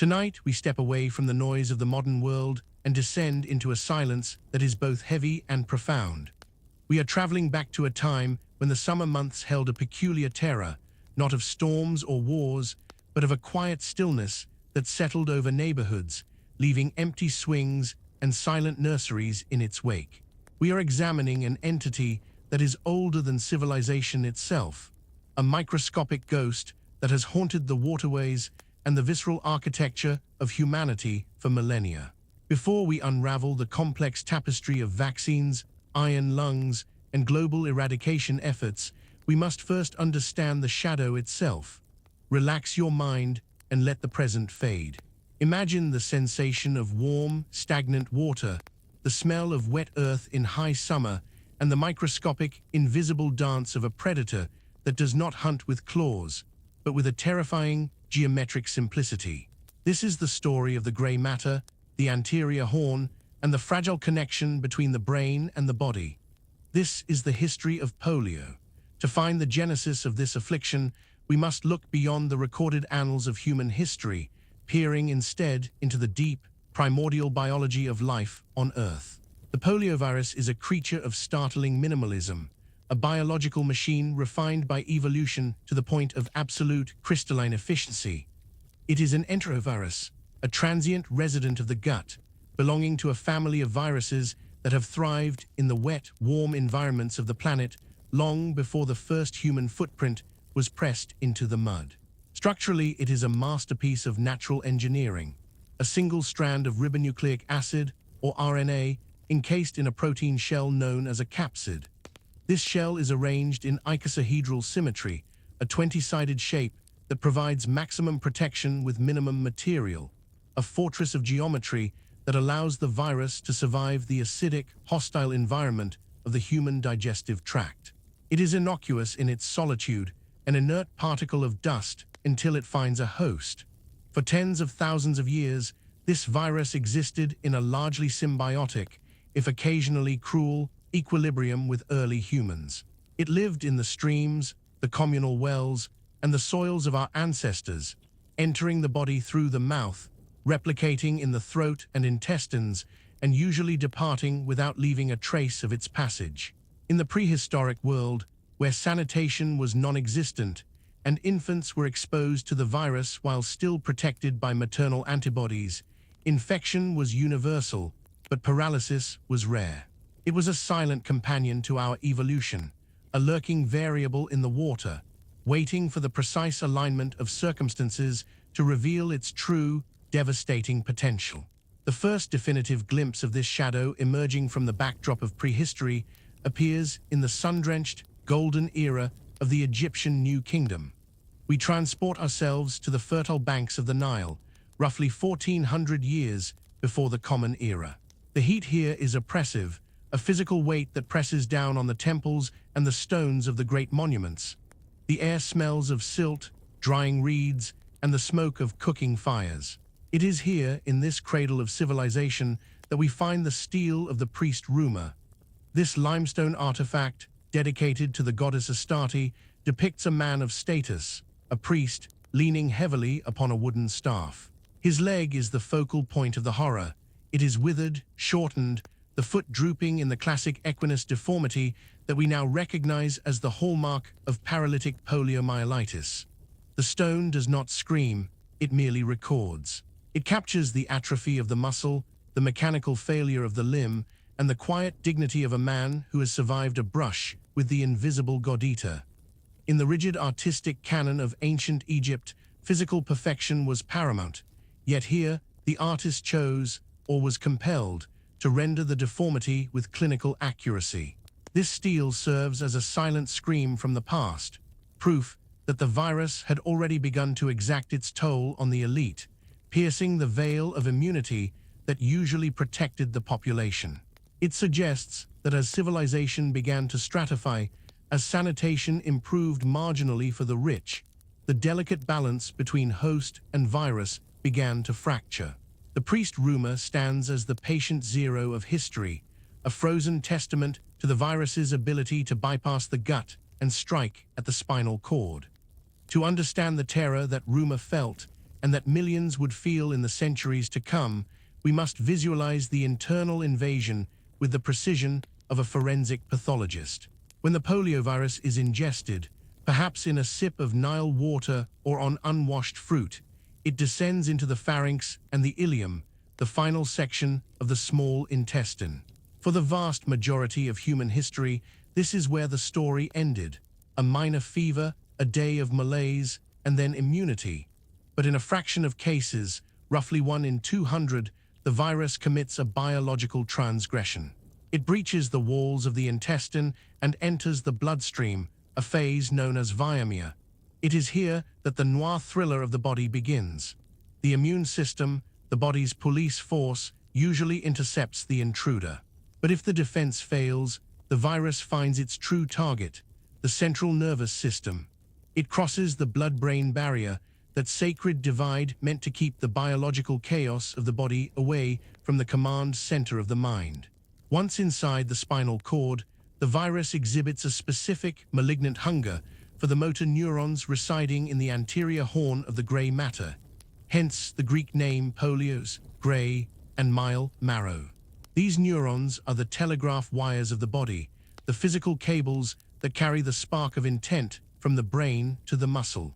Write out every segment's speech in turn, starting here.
Tonight, we step away from the noise of the modern world and descend into a silence that is both heavy and profound. We are traveling back to a time when the summer months held a peculiar terror, not of storms or wars, but of a quiet stillness that settled over neighborhoods, leaving empty swings and silent nurseries in its wake. We are examining an entity that is older than civilization itself, a microscopic ghost that has haunted the waterways and the visceral architecture of humanity for millennia. Before we unravel the complex tapestry of vaccines, iron lungs, and global eradication efforts, we must first understand the shadow itself. Relax your mind and let the present fade. Imagine the sensation of warm, stagnant water, the smell of wet earth in high summer, and the microscopic, invisible dance of a predator that does not hunt with claws, but with a terrifying, geometric simplicity. This is the story of the gray matter, the anterior horn, and the fragile connection between the brain and the body. This is the history of polio. To find the genesis of this affliction, we must look beyond the recorded annals of human history, peering instead into the deep, primordial biology of life on Earth. The poliovirus is a creature of startling minimalism, a biological machine refined by evolution to the point of absolute crystalline efficiency. It is an enterovirus, a transient resident of the gut, belonging to a family of viruses that have thrived in the wet, warm environments of the planet long before the first human footprint was pressed into the mud. Structurally, it is a masterpiece of natural engineering, a single strand of ribonucleic acid, or RNA, encased in a protein shell known as a capsid. This shell is arranged in icosahedral symmetry, a 20-sided shape that provides maximum protection with minimum material, a fortress of geometry that allows the virus to survive the acidic, hostile environment of the human digestive tract. It is innocuous in its solitude, an inert particle of dust, until it finds a host. For tens of thousands of years, this virus existed in a largely symbiotic, if occasionally cruel, equilibrium with early humans. It lived in the streams, the communal wells, and the soils of our ancestors, entering the body through the mouth, replicating in the throat and intestines, and usually departing without leaving a trace of its passage. In the prehistoric world, where sanitation was non-existent, and infants were exposed to the virus while still protected by maternal antibodies, infection was universal, but paralysis was rare. It was a silent companion to our evolution, a lurking variable in the water, waiting for the precise alignment of circumstances to reveal its true, devastating potential. The first definitive glimpse of this shadow emerging from the backdrop of prehistory appears in the sun-drenched, golden era of the Egyptian New Kingdom. We transport ourselves to the fertile banks of the Nile, roughly 1400 years before the Common Era. The heat here is oppressive, a physical weight that presses down on the temples and the stones of the great monuments. The air smells of silt, drying reeds, and the smoke of cooking fires. It is here, in this cradle of civilization, that we find the stele of the priest Ruma. This limestone artifact, dedicated to the goddess Astarte, depicts a man of status, a priest, leaning heavily upon a wooden staff. His leg is the focal point of the horror. It is withered, shortened, the foot drooping in the classic equinus deformity that we now recognize as the hallmark of paralytic poliomyelitis. The stone does not scream, it merely records. It captures the atrophy of the muscle, the mechanical failure of the limb, and the quiet dignity of a man who has survived a brush with the invisible god eater. In the rigid artistic canon of ancient Egypt, physical perfection was paramount, yet here the artist chose, or was compelled, to render the deformity with clinical accuracy. This stele serves as a silent scream from the past, proof that the virus had already begun to exact its toll on the elite, piercing the veil of immunity that usually protected the population. It suggests that as civilization began to stratify, as sanitation improved marginally for the rich, the delicate balance between host and virus began to fracture. The priest Ruma stands as the patient zero of history, a frozen testament to the virus's ability to bypass the gut and strike at the spinal cord. To understand the terror that Ruma felt, and that millions would feel in the centuries to come, we must visualize the internal invasion with the precision of a forensic pathologist. When the poliovirus is ingested, perhaps in a sip of Nile water or on unwashed fruit, it descends into the pharynx and the ileum, the final section of the small intestine. For the vast majority of human history, this is where the story ended. A minor fever, a day of malaise, and then immunity. But in a fraction of cases, roughly 1 in 200, the virus commits a biological transgression. It breaches the walls of the intestine and enters the bloodstream, a phase known as viamia. It is here that the noir thriller of the body begins. The immune system, the body's police force, usually intercepts the intruder. But if the defense fails, the virus finds its true target, the central nervous system. It crosses the blood-brain barrier, that sacred divide meant to keep the biological chaos of the body away from the command center of the mind. Once inside the spinal cord, the virus exhibits a specific malignant hunger for the motor neurons residing in the anterior horn of the gray matter. Hence the Greek name polios, gray, and mile, marrow. These neurons are the telegraph wires of the body, the physical cables that carry the spark of intent from the brain to the muscle.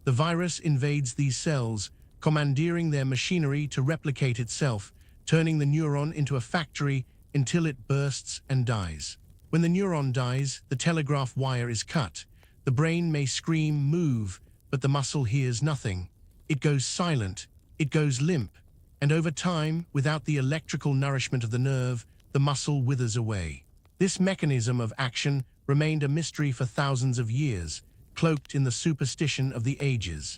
The virus invades these cells, commandeering their machinery to replicate itself, turning the neuron into a factory until it bursts and dies. When the neuron dies, the telegraph wire is cut. The brain may scream, move, but the muscle hears nothing. It goes silent, it goes limp, and over time, without the electrical nourishment of the nerve, the muscle withers away. This mechanism of action remained a mystery for thousands of years, cloaked in the superstition of the ages.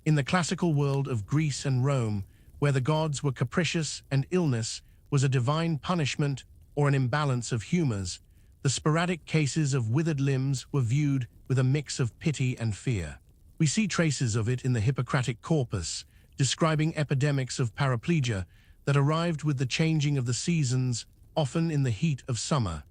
In the classical world of Greece and Rome, where the gods were capricious and illness was a divine punishment or an imbalance of humors, the sporadic cases of withered limbs were viewed with a mix of pity and fear. We see traces of it in the Hippocratic corpus, describing epidemics of paraplegia that arrived with the changing of the seasons, often in the heat of summer.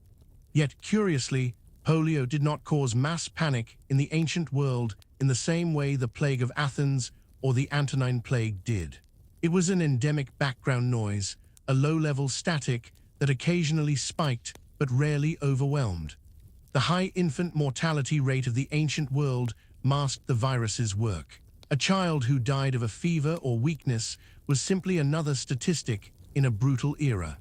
Yet, curiously, polio did not cause mass panic in the ancient world in the same way the plague of Athens or the Antonine Plague did. It was an endemic background noise, a low-level static that occasionally spiked but rarely overwhelmed. The high infant mortality rate of the ancient world masked the virus's work. A child who died of a fever or weakness was simply another statistic in a brutal era.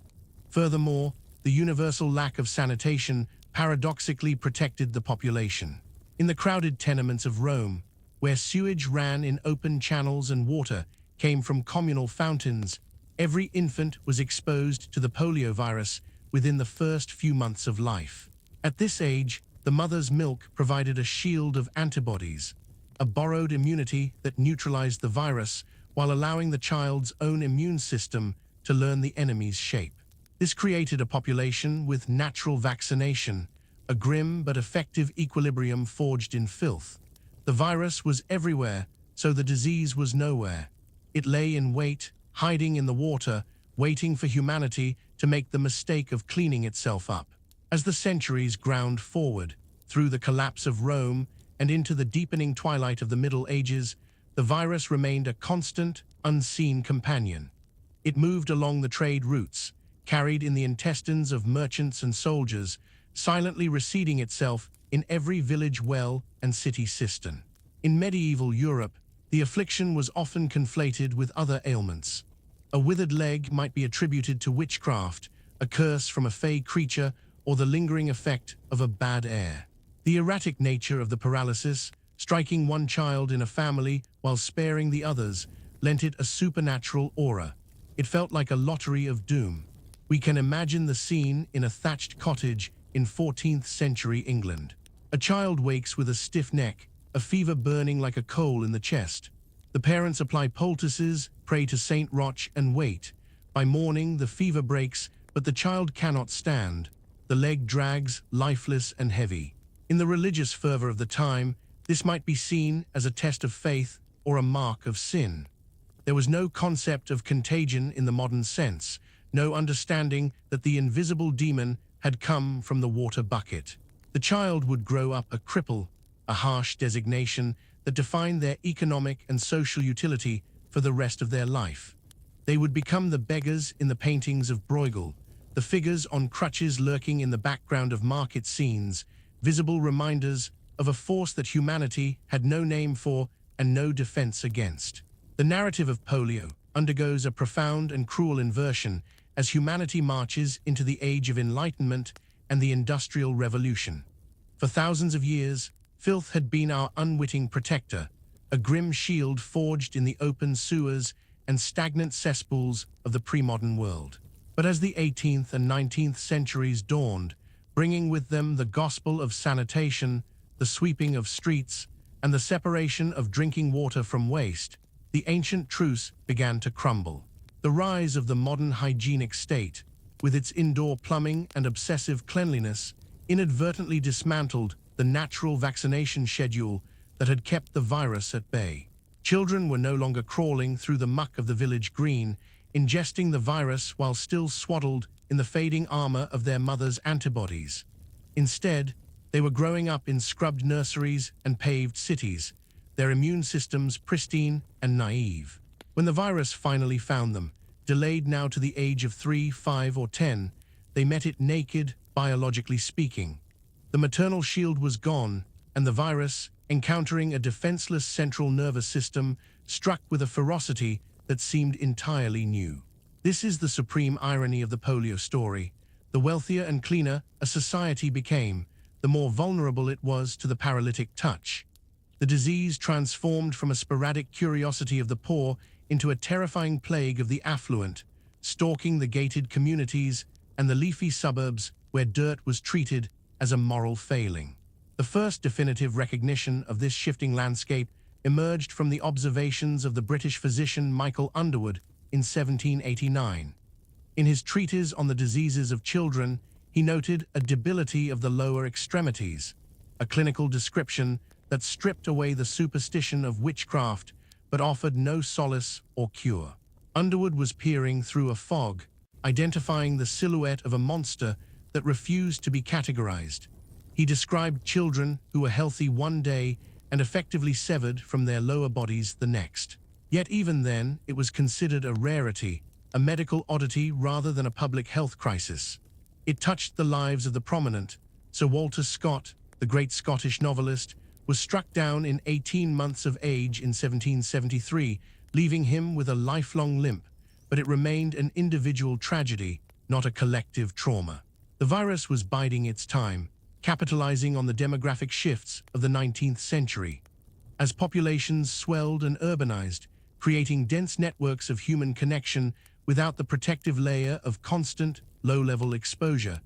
Furthermore, the universal lack of sanitation paradoxically protected the population. In the crowded tenements of Rome, where sewage ran in open channels and water came from communal fountains, every infant was exposed to the poliovirus within the first few months of life. At this age, the mother's milk provided a shield of antibodies, a borrowed immunity that neutralized the virus while allowing the child's own immune system to learn the enemy's shape. This created a population with natural vaccination, a grim but effective equilibrium forged in filth. The virus was everywhere, so the disease was nowhere. It lay in wait, hiding in the water, waiting for humanity to make the mistake of cleaning itself up. As the centuries ground forward, through the collapse of Rome and into the deepening twilight of the Middle Ages, the virus remained a constant, unseen companion. It moved along the trade routes, carried in the intestines of merchants and soldiers, silently reseeding itself in every village well and city cistern. In medieval Europe, the affliction was often conflated with other ailments. A withered leg might be attributed to witchcraft, a curse from a fey creature, or the lingering effect of a bad air. The erratic nature of the paralysis, striking one child in a family while sparing the others, lent it a supernatural aura. It felt like a lottery of doom. We can imagine the scene in a thatched cottage in 14th century England. A child wakes with a stiff neck, a fever burning like a coal in the chest. The parents apply poultices, pray to Saint Roch, and wait. By morning, the fever breaks, but the child cannot stand. The leg drags, lifeless and heavy. In the religious fervor of the time, this might be seen as a test of faith or a mark of sin. There was no concept of contagion in the modern sense, no understanding that the invisible demon had come from the water bucket. The child would grow up a cripple, a harsh designation that defined their economic and social utility for the rest of their life. They would become the beggars in the paintings of Bruegel, the figures on crutches lurking in the background of market scenes, visible reminders of a force that humanity had no name for and no defense against. The narrative of polio undergoes a profound and cruel inversion as humanity marches into the Age of Enlightenment and the Industrial Revolution. For thousands of years, filth had been our unwitting protector, a grim shield forged in the open sewers and stagnant cesspools of the pre-modern world. But as the 18th and 19th centuries dawned, bringing with them the gospel of sanitation, the sweeping of streets, and the separation of drinking water from waste, the ancient truce began to crumble. The rise of the modern hygienic state, with its indoor plumbing and obsessive cleanliness, inadvertently dismantled the natural vaccination schedule that had kept the virus at bay. Children were no longer crawling through the muck of the village green, ingesting the virus while still swaddled in the fading armor of their mother's antibodies. Instead, they were growing up in scrubbed nurseries and paved cities, their immune systems pristine and naive. When the virus finally found them, delayed now to the age of 3, 5, or 10, they met it naked, biologically speaking. The maternal shield was gone, and the virus, encountering a defenseless central nervous system, struck with a ferocity that seemed entirely new. This is the supreme irony of the polio story. The wealthier and cleaner a society became, the more vulnerable it was to the paralytic touch. The disease transformed from a sporadic curiosity of the poor into a terrifying plague of the affluent, stalking the gated communities and the leafy suburbs where dirt was treated as a moral failing. The first definitive recognition of this shifting landscape emerged from the observations of the British physician Michael Underwood in 1789. In his treatise on the diseases of children, he noted a debility of the lower extremities, a clinical description that stripped away the superstition of witchcraft but offered no solace or cure. Underwood was peering through a fog, identifying the silhouette of a monster that refused to be categorized. He described children who were healthy one day and effectively severed from their lower bodies the next. Yet even then, it was considered a rarity, a medical oddity rather than a public health crisis. It touched the lives of the prominent. Sir Walter Scott, the great Scottish novelist, was struck down in 18 months of age in 1773, leaving him with a lifelong limp, but it remained an individual tragedy, not a collective trauma. The virus was biding its time, capitalizing on the demographic shifts of the 19th century. As populations swelled and urbanized, creating dense networks of human connection without the protective layer of constant, low-level exposure,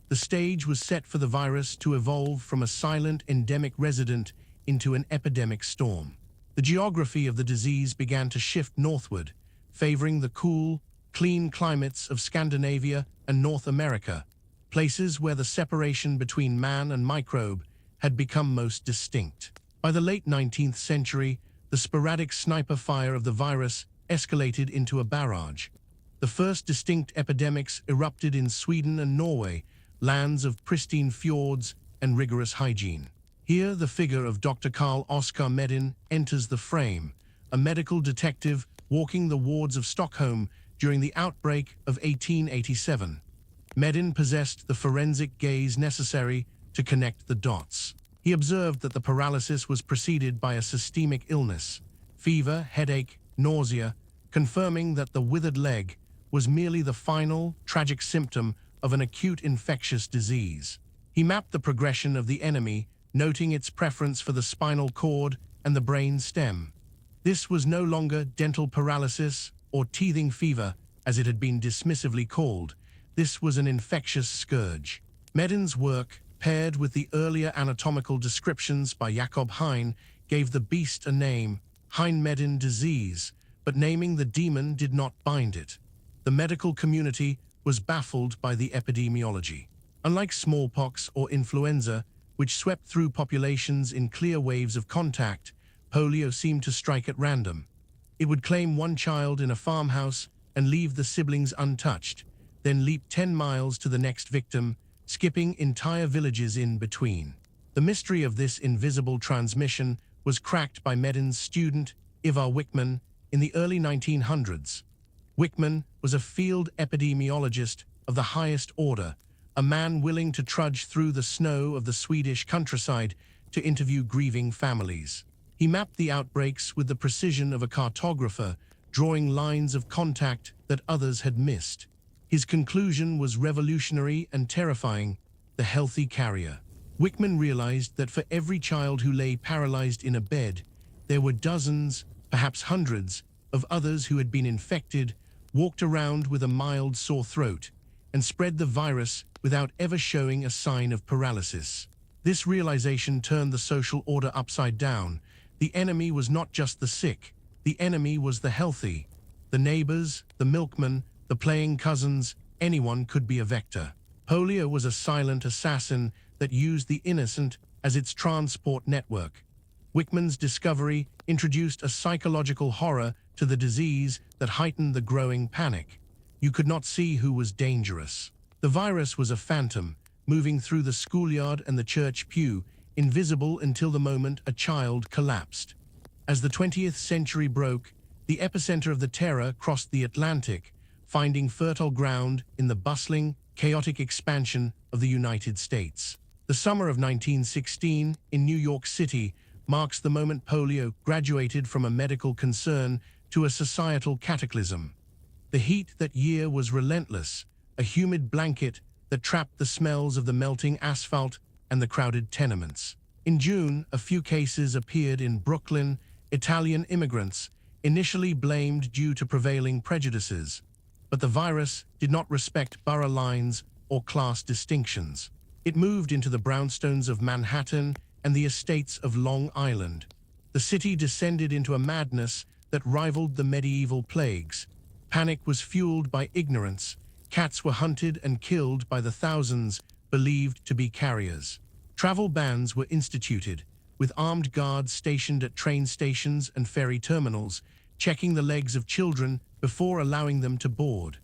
the stage was set for the virus to evolve from a silent endemic resident into an epidemic storm. The geography of the disease began to shift northward, favoring the cool, clean climates of Scandinavia and North America, places where the separation between man and microbe had become most distinct. By the late 19th century, the sporadic sniper fire of the virus escalated into a barrage. The first distinct epidemics erupted in Sweden and Norway, lands of pristine fjords and rigorous hygiene. Here, the figure of Dr. Carl Oskar Medin enters the frame, a medical detective walking the wards of Stockholm during the outbreak of 1887. Medin possessed the forensic gaze necessary to connect the dots. He observed that the paralysis was preceded by a systemic illness, fever, headache, nausea, confirming that the withered leg was merely the final, tragic symptom of an acute infectious disease. He mapped the progression of the enemy, noting its preference for the spinal cord and the brain stem. This was no longer dental paralysis or teething fever, as it had been dismissively called. This was an infectious scourge. Medin's work, paired with the earlier anatomical descriptions by Jakob Hein, gave the beast a name, Hein-Medin disease, but naming the demon did not bind it. The medical community was baffled by the epidemiology. Unlike smallpox or influenza, which swept through populations in clear waves of contact, polio seemed to strike at random. It would claim one child in a farmhouse and leave the siblings untouched, then leap 10 miles to the next victim, skipping entire villages in between. The mystery of this invisible transmission was cracked by Medin's student, Ivar Wickman, in the early 1900s. Wickman was a field epidemiologist of the highest order, a man willing to trudge through the snow of the Swedish countryside to interview grieving families. He mapped the outbreaks with the precision of a cartographer, drawing lines of contact that others had missed. His conclusion was revolutionary and terrifying: the healthy carrier. Wickman realized that for every child who lay paralyzed in a bed, there were dozens, perhaps hundreds, of others who had been infected, walked around with a mild sore throat, and spread the virus without ever showing a sign of paralysis. This realization turned the social order upside down. The enemy was not just the sick, the enemy was the healthy. The neighbors, the milkmen, the playing cousins, anyone could be a vector. Polio was a silent assassin that used the innocent as its transport network. Wickman's discovery introduced a psychological horror to the disease that heightened the growing panic. You could not see who was dangerous. The virus was a phantom, moving through the schoolyard and the church pew, invisible until the moment a child collapsed. As the 20th century broke, the epicenter of the terror crossed the Atlantic, finding fertile ground in the bustling, chaotic expansion of the United States. The summer of 1916 in New York City marks the moment polio graduated from a medical concern to a societal cataclysm. The heat that year was relentless, a humid blanket that trapped the smells of the melting asphalt and the crowded tenements. In June, a few cases appeared in Brooklyn. Italian immigrants, initially blamed due to prevailing prejudices, but the virus did not respect borough lines or class distinctions. It moved into the brownstones of Manhattan and the estates of Long Island. The city descended into a madness that rivaled the medieval plagues. Panic was fueled by ignorance. Cats were hunted and killed by the thousands believed to be carriers. Travel bans were instituted, with armed guards stationed at train stations and ferry terminals, checking the legs of children before allowing them to board.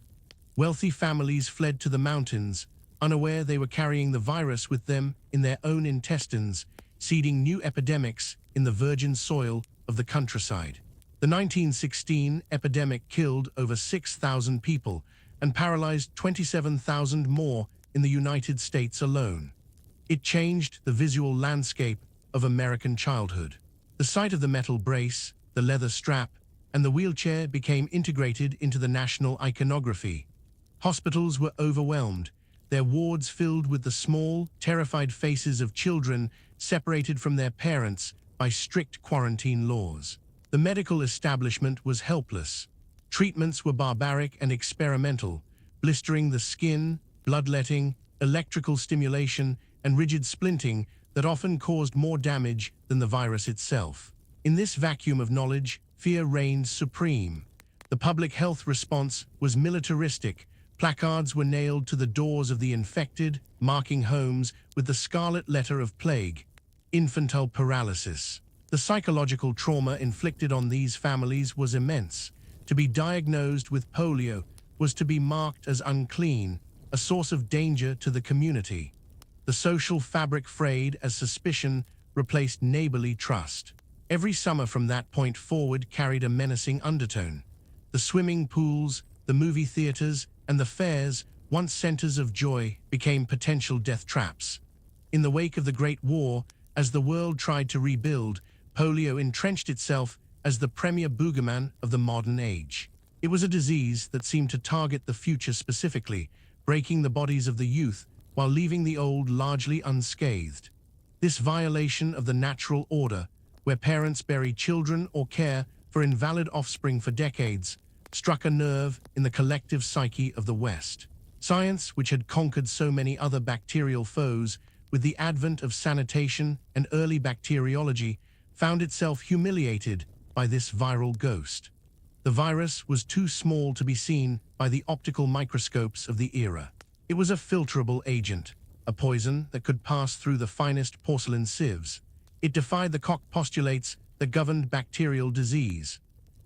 Wealthy families fled to the mountains, unaware they were carrying the virus with them in their own intestines, seeding new epidemics in the virgin soil of the countryside. The 1916 epidemic killed over 6,000 people and paralyzed 27,000 more in the United States alone. It changed the visual landscape of American childhood. The sight of the metal brace, the leather strap, and the wheelchair became integrated into the national iconography. Hospitals were overwhelmed, their wards filled with the small, terrified faces of children separated from their parents by strict quarantine laws. The medical establishment was helpless. Treatments were barbaric and experimental, blistering the skin, bloodletting, electrical stimulation, and rigid splinting that often caused more damage than the virus itself. In this vacuum of knowledge, fear reigned supreme. The public health response was militaristic. Placards were nailed to the doors of the infected, marking homes with the scarlet letter of plague: infantile paralysis. The psychological trauma inflicted on these families was immense. To be diagnosed with polio was to be marked as unclean, a source of danger to the community. The social fabric frayed as suspicion replaced neighborly trust. Every summer from that point forward carried a menacing undertone. The swimming pools, the movie theaters, and the fairs, once centers of joy, became potential death traps. In the wake of the Great War, as the world tried to rebuild, polio entrenched itself as the premier boogeyman of the modern age. It was a disease that seemed to target the future specifically, breaking the bodies of the youth while leaving the old largely unscathed. This violation of the natural order, where parents bury children or care for invalid offspring for decades, struck a nerve in the collective psyche of the West. Science, which had conquered so many other bacterial foes, with the advent of sanitation and early bacteriology, found itself humiliated by this viral ghost. The virus was too small to be seen by the optical microscopes of the era. It was a filterable agent, a poison that could pass through the finest porcelain sieves. It defied the Koch postulates that governed bacterial disease.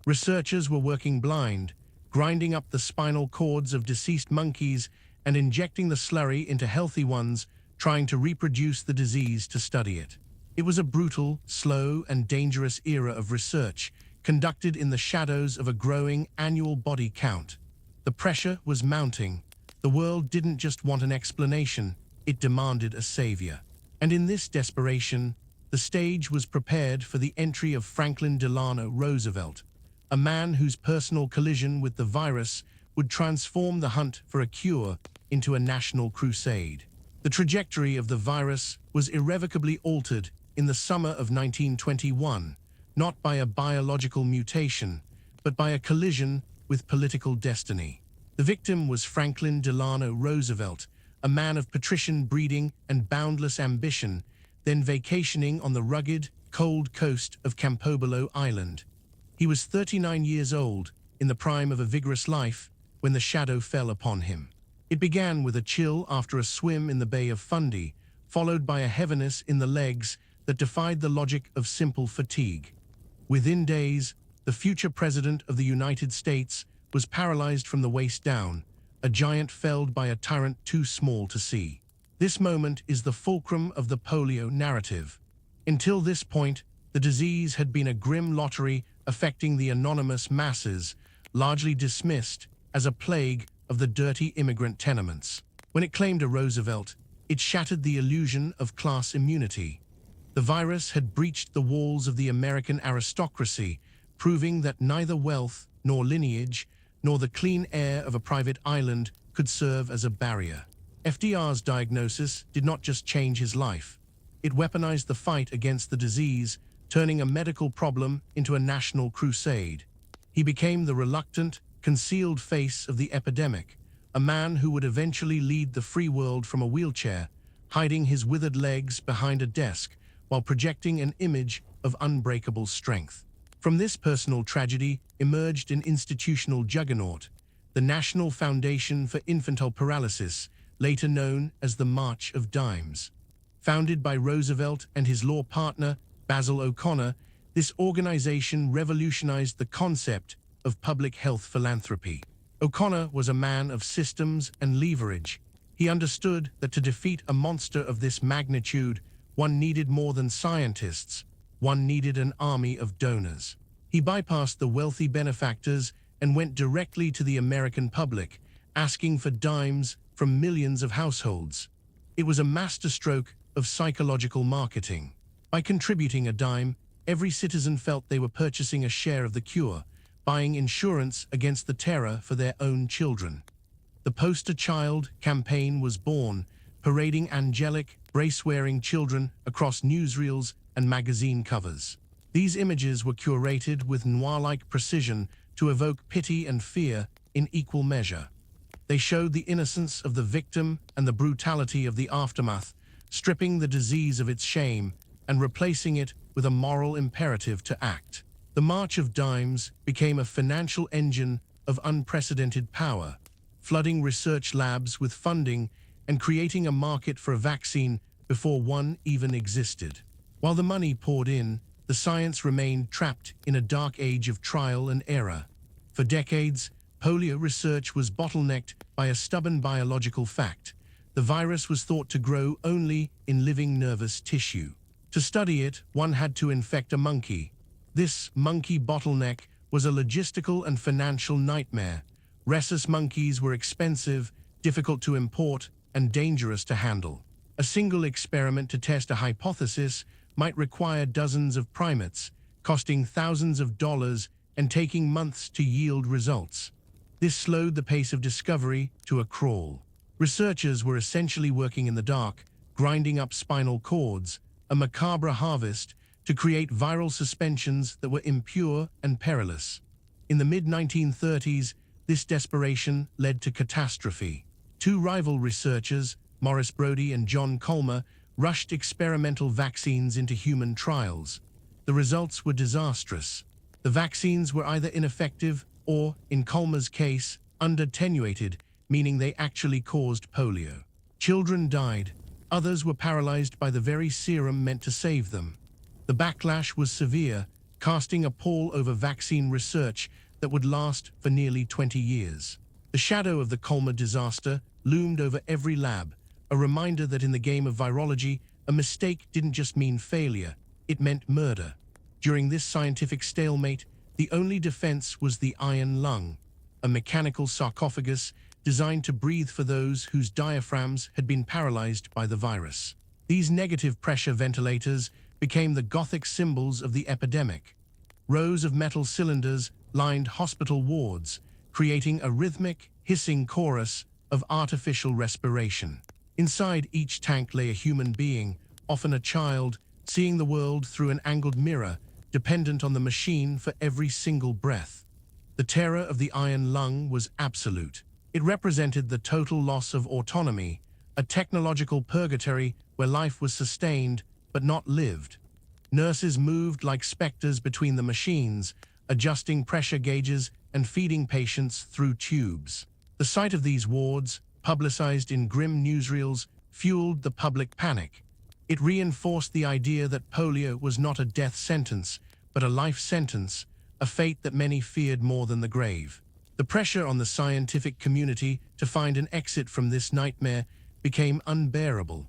Researchers were working blind, grinding up the spinal cords of deceased monkeys and injecting the slurry into healthy ones, trying to reproduce the disease to study it. It was a brutal, slow, and dangerous era of research, conducted in the shadows of a growing annual body count. The pressure was mounting. The world didn't just want an explanation, it demanded a savior. And in this desperation, the stage was prepared for the entry of Franklin Delano Roosevelt, a man whose personal collision with the virus would transform the hunt for a cure into a national crusade. The trajectory of the virus was irrevocably altered in the summer of 1921, not by a biological mutation, but by a collision with political destiny. The victim was Franklin Delano Roosevelt, a man of patrician breeding and boundless ambition, then vacationing on the rugged, cold coast of Campobello Island. He was 39 years old, in the prime of a vigorous life, when the shadow fell upon him. It began with a chill after a swim in the Bay of Fundy, followed by a heaviness in the legs that defied the logic of simple fatigue. Within days, the future president of the United States was paralyzed from the waist down, a giant felled by a tyrant too small to see. This moment is the fulcrum of the polio narrative. Until this point, the disease had been a grim lottery affecting the anonymous masses, largely dismissed as a plague of the dirty immigrant tenements. When it claimed a Roosevelt, it shattered the illusion of class immunity. The virus had breached the walls of the American aristocracy, proving that neither wealth, nor lineage, nor the clean air of a private island could serve as a barrier. FDR's diagnosis did not just change his life. It weaponized the fight against the disease, turning a medical problem into a national crusade. He became the reluctant, concealed face of the epidemic, a man who would eventually lead the free world from a wheelchair, hiding his withered legs behind a desk while projecting an image of unbreakable strength. From this personal tragedy emerged an institutional juggernaut, the National Foundation for Infantile Paralysis, later known as the March of Dimes. Founded by Roosevelt and his law partner, Basil O'Connor, this organization revolutionized the concept of public health philanthropy. O'Connor was a man of systems and leverage. He understood that to defeat a monster of this magnitude, one needed more than scientists. One needed an army of donors. He bypassed the wealthy benefactors and went directly to the American public, asking for dimes from millions of households. It was a masterstroke of psychological marketing. By contributing a dime, every citizen felt they were purchasing a share of the cure, buying insurance against the terror for their own children. The Poster Child campaign was born, parading angelic, brace-wearing children across newsreels and magazine covers. These images were curated with noir-like precision to evoke pity and fear in equal measure. They showed the innocence of the victim and the brutality of the aftermath, stripping the disease of its shame and replacing it with a moral imperative to act. The March of Dimes became a financial engine of unprecedented power, flooding research labs with funding and creating a market for a vaccine before one even existed. While the money poured in, the science remained trapped in a dark age of trial and error. For decades, polio research was bottlenecked by a stubborn biological fact. The virus was thought to grow only in living nervous tissue. To study it, one had to infect a monkey. This monkey bottleneck was a logistical and financial nightmare. Rhesus monkeys were expensive, difficult to import, and dangerous to handle. A single experiment to test a hypothesis might require dozens of primates, costing thousands of dollars and taking months to yield results. This slowed the pace of discovery to a crawl. Researchers were essentially working in the dark, grinding up spinal cords, a macabre harvest, to create viral suspensions that were impure and perilous. In the mid-1930s, this desperation led to catastrophe. Two rival researchers, Morris Brodie and John Colmer, rushed experimental vaccines into human trials. The results were disastrous. The vaccines were either ineffective or, in Colmer's case, under-attenuated, meaning they actually caused polio. Children died. Others were paralyzed by the very serum meant to save them. The backlash was severe, casting a pall over vaccine research that would last for nearly 20 years. The shadow of the Colmer disaster loomed over every lab, a reminder that in the game of virology, a mistake didn't just mean failure, it meant murder. During this scientific stalemate, The only defense was the iron lung, a mechanical sarcophagus designed to breathe for those whose diaphragms had been paralyzed by the virus. These negative pressure ventilators became the Gothic symbols of the epidemic. Rows of metal cylinders lined hospital wards, creating a rhythmic, hissing chorus of artificial respiration. Inside each tank lay a human being, often a child, seeing the world through an angled mirror, dependent on the machine for every single breath. The terror of the iron lung was absolute. It represented the total loss of autonomy, a technological purgatory where life was sustained but not lived. Nurses moved like specters between the machines, adjusting pressure gauges and feeding patients through tubes. The sight of these wards, publicized in grim newsreels, fueled the public panic. It reinforced the idea that polio was not a death sentence, but a life sentence, a fate that many feared more than the grave. The pressure on the scientific community to find an exit from this nightmare became unbearable.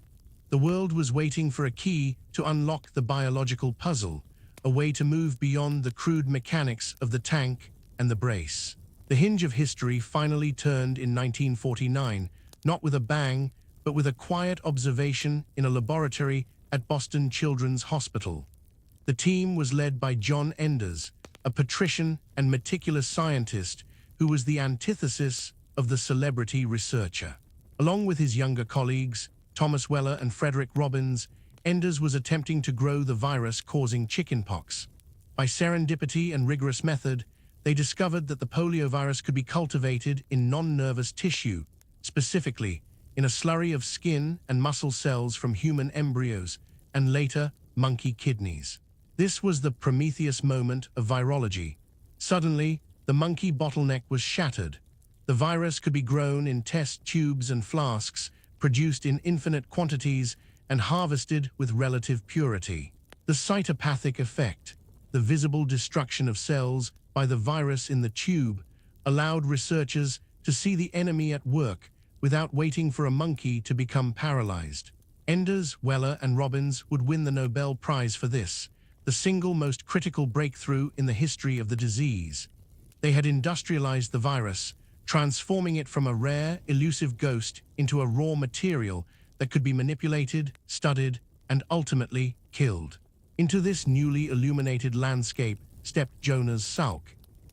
The world was waiting for a key to unlock the biological puzzle, a way to move beyond the crude mechanics of the tank and the brace. The hinge of history finally turned in 1949, not with a bang, but with a quiet observation in a laboratory at Boston Children's Hospital. The team was led by John Enders, a patrician and meticulous scientist who was the antithesis of the celebrity researcher. Along with his younger colleagues, Thomas Weller and Frederick Robbins, Enders was attempting to grow the virus causing chickenpox. By serendipity and rigorous method, they discovered that the poliovirus could be cultivated in non-nervous tissue, specifically in a slurry of skin and muscle cells from human embryos and later monkey kidneys. This was the Prometheus moment of virology. Suddenly, the monkey bottleneck was shattered. The virus could be grown in test tubes and flasks, produced in infinite quantities, and harvested with relative purity. The cytopathic effect, the visible destruction of cells by the virus in the tube, allowed researchers to see the enemy at work without waiting for a monkey to become paralyzed. Enders, Weller, and Robbins would win the Nobel Prize for this, the single most critical breakthrough in the history of the disease. They had industrialized the virus, transforming it from a rare, elusive ghost into a raw material that could be manipulated, studied, and ultimately killed. Into this newly illuminated landscape stepped Jonas Salk.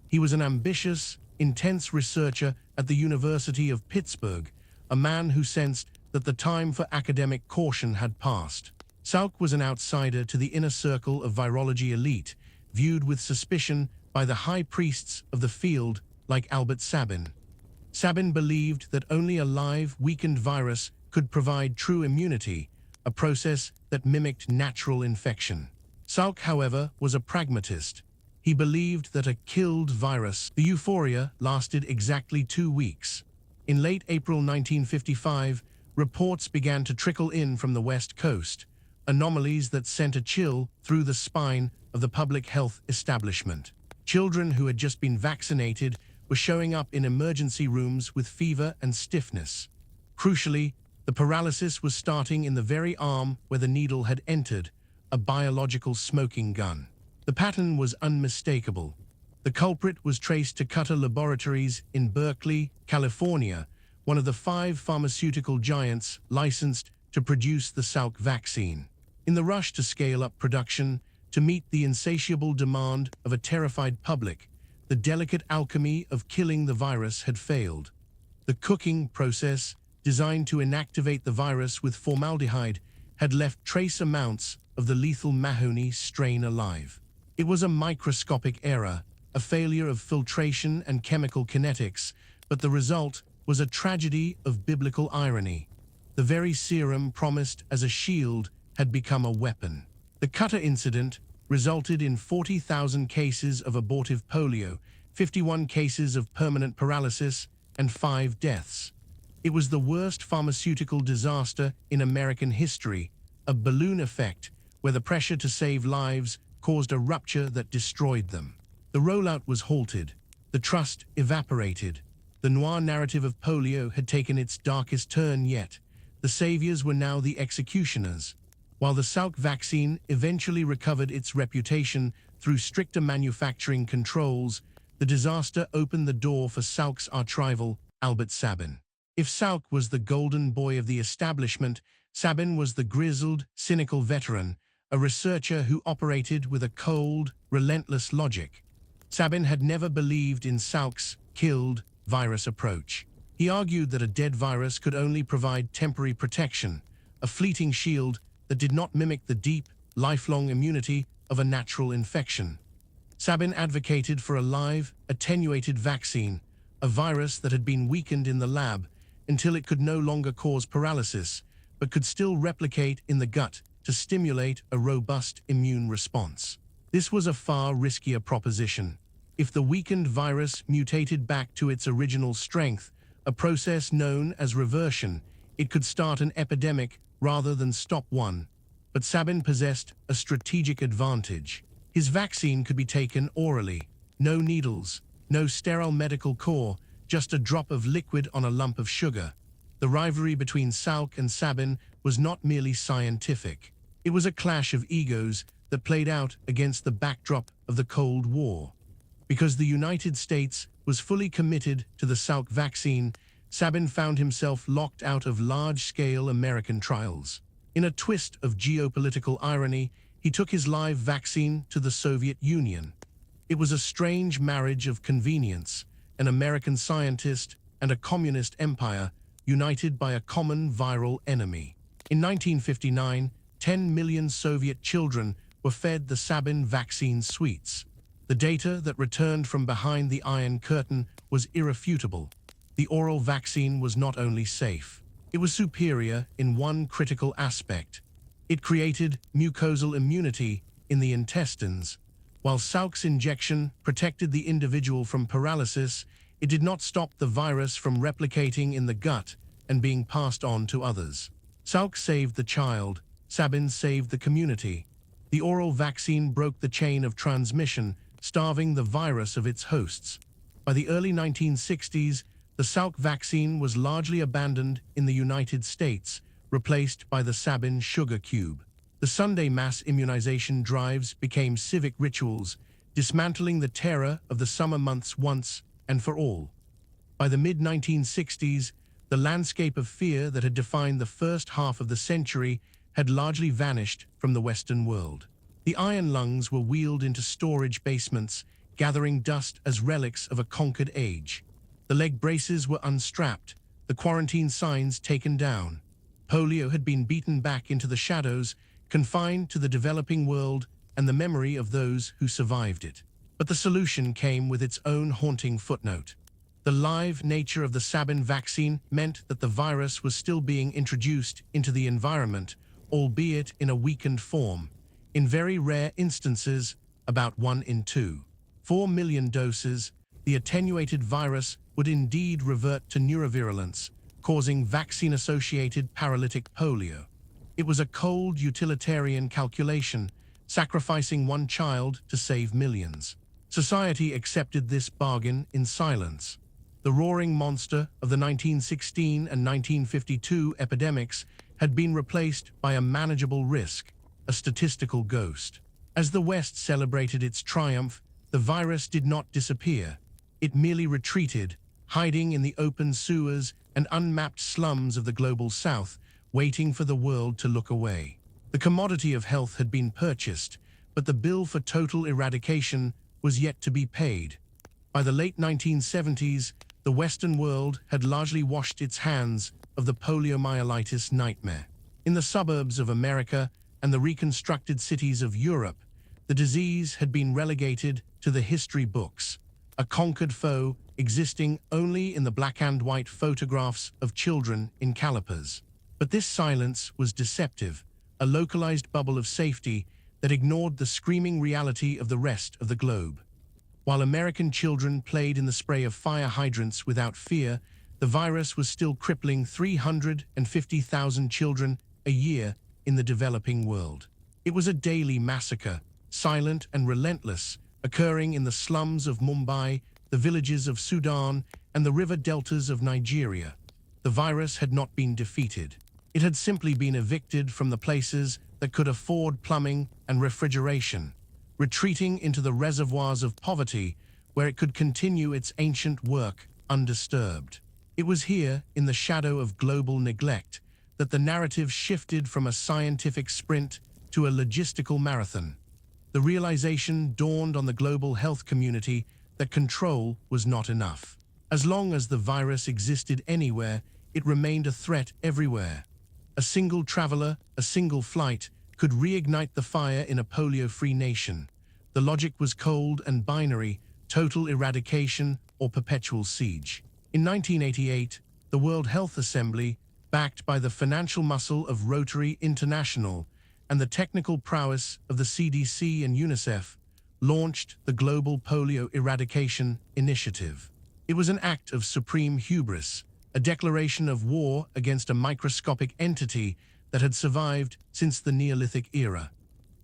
He was an ambitious, intense researcher at the University of Pittsburgh, a man who sensed that the time for academic caution had passed. Salk was an outsider to the inner circle of virology elite, viewed with suspicion by the high priests of the field like Albert Sabin. Sabin believed that only a live, weakened virus could provide true immunity, a process that mimicked natural infection. Salk, however, was a pragmatist. He believed that a killed virus, the euphoria, lasted exactly 2 weeks. In late April 1955, reports began to trickle in from the West Coast, anomalies that sent a chill through the spine of the public health establishment. Children who had just been vaccinated were showing up in emergency rooms with fever and stiffness. Crucially, the paralysis was starting in the very arm where the needle had entered, a biological smoking gun. The pattern was unmistakable. The culprit was traced to Cutter Laboratories in Berkeley, California, one of the 5 pharmaceutical giants licensed to produce the Salk vaccine. In the rush to scale up production, to meet the insatiable demand of a terrified public, the delicate alchemy of killing the virus had failed. The cooking process, designed to inactivate the virus with formaldehyde, had left trace amounts of the lethal Mahoney strain alive. It was a microscopic error, a failure of filtration and chemical kinetics, but the result was a tragedy of biblical irony. The very serum promised as a shield had become a weapon. The Cutter incident resulted in 40,000 cases of abortive polio, 51 cases of permanent paralysis, and 5 deaths. It was the worst pharmaceutical disaster in American history, a balloon effect where the pressure to save lives caused a rupture that destroyed them. The rollout was halted. The trust evaporated. The noir narrative of polio had taken its darkest turn yet. The saviors were now the executioners. While the Salk vaccine eventually recovered its reputation through stricter manufacturing controls, the disaster opened the door for Salk's archrival, Albert Sabin. If Salk was the golden boy of the establishment, Sabin was the grizzled, cynical veteran, a researcher who operated with a cold, relentless logic. Sabin had never believed in Salk's killed virus approach. He argued that a dead virus could only provide temporary protection, a fleeting shield that did not mimic the deep, lifelong immunity of a natural infection. Sabin advocated for a live, attenuated vaccine, a virus that had been weakened in the lab until it could no longer cause paralysis, but could still replicate in the gut to stimulate a robust immune response. This was a far riskier proposition. If the weakened virus mutated back to its original strength, a process known as reversion, it could start an epidemic rather than stop one. But Sabin possessed a strategic advantage. His vaccine could be taken orally. No needles, no sterile medical core, just a drop of liquid on a lump of sugar. The rivalry between Salk and Sabin was not merely scientific. It was a clash of egos that played out against the backdrop of the Cold War. Because the United States was fully committed to the Salk vaccine, Sabin found himself locked out of large-scale American trials. In a twist of geopolitical irony, he took his live vaccine to the Soviet Union. It was a strange marriage of convenience, an American scientist and a communist empire united by a common viral enemy. In 1959, 10 million Soviet children were fed the Sabin vaccine sweets. The data that returned from behind the Iron Curtain was irrefutable. The oral vaccine was not only safe, it was superior in one critical aspect. It created mucosal immunity in the intestines. While Salk's injection protected the individual from paralysis, it did not stop the virus from replicating in the gut and being passed on to others. Salk saved the child, Sabin saved the community. The oral vaccine broke the chain of transmission, starving the virus of its hosts. By the early 1960s, the Salk vaccine was largely abandoned in the United States, replaced by the Sabin sugar cube. The Sunday mass immunization drives became civic rituals, dismantling the terror of the summer months once and for all. By the mid-1960s, the landscape of fear that had defined the first half of the century had largely vanished from the Western world. The iron lungs were wheeled into storage basements, gathering dust as relics of a conquered age. The leg braces were unstrapped, the quarantine signs taken down. Polio had been beaten back into the shadows, confined to the developing world and the memory of those who survived it. But the solution came with its own haunting footnote. The live nature of the Sabin vaccine meant that the virus was still being introduced into the environment, albeit in a weakened form. In very rare instances, about 1 in 2. 4 million doses, the attenuated virus would indeed revert to neurovirulence, causing vaccine-associated paralytic polio. It was a cold utilitarian calculation, sacrificing one child to save millions. Society accepted this bargain in silence. The roaring monster of the 1916 and 1952 epidemics had been replaced by a manageable risk, a statistical ghost. As the West celebrated its triumph, the virus did not disappear. It merely retreated, hiding in the open sewers and unmapped slums of the global South, waiting for the world to look away. The commodity of health had been purchased, but the bill for total eradication was yet to be paid. By the late 1970s, the Western world had largely washed its hands of the poliomyelitis nightmare. In the suburbs of America and the reconstructed cities of Europe, the disease had been relegated to the history books, a conquered foe existing only in the black and white photographs of children in calipers. But this silence was deceptive, a localized bubble of safety that ignored the screaming reality of the rest of the globe. While American children played in the spray of fire hydrants without fear, the virus was still crippling 350,000 children a year in the developing world. It was a daily massacre, silent and relentless, occurring in the slums of Mumbai, the villages of Sudan, and the river deltas of Nigeria. The virus had not been defeated. It had simply been evicted from the places that could afford plumbing and refrigeration. retreating into the reservoirs of poverty where it could continue its ancient work undisturbed. It was here, in the shadow of global neglect, that the narrative shifted from a scientific sprint to a logistical marathon. The realization dawned on the global health community that control was not enough. As long as the virus existed anywhere, it remained a threat everywhere. A single traveler, a single flight, could reignite the fire in a polio-free nation. The logic was cold and binary: total eradication or perpetual siege. In 1988, the World Health Assembly, backed by the financial muscle of Rotary International and the technical prowess of the CDC and UNICEF, launched the Global Polio Eradication Initiative. It was an act of supreme hubris, a declaration of war against a microscopic entity that had survived since the Neolithic era.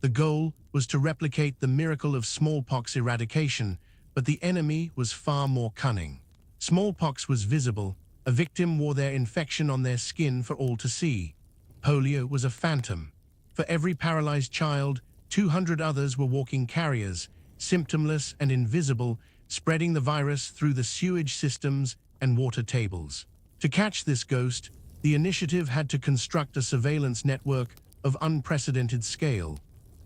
The goal was to replicate the miracle of smallpox eradication, but the enemy was far more cunning. Smallpox was visible. A victim wore their infection on their skin for all to see. Polio was a phantom. For every paralyzed child, 200 others were walking carriers, symptomless and invisible, spreading the virus through the sewage systems and water tables. To catch this ghost, the initiative had to construct a surveillance network of unprecedented scale.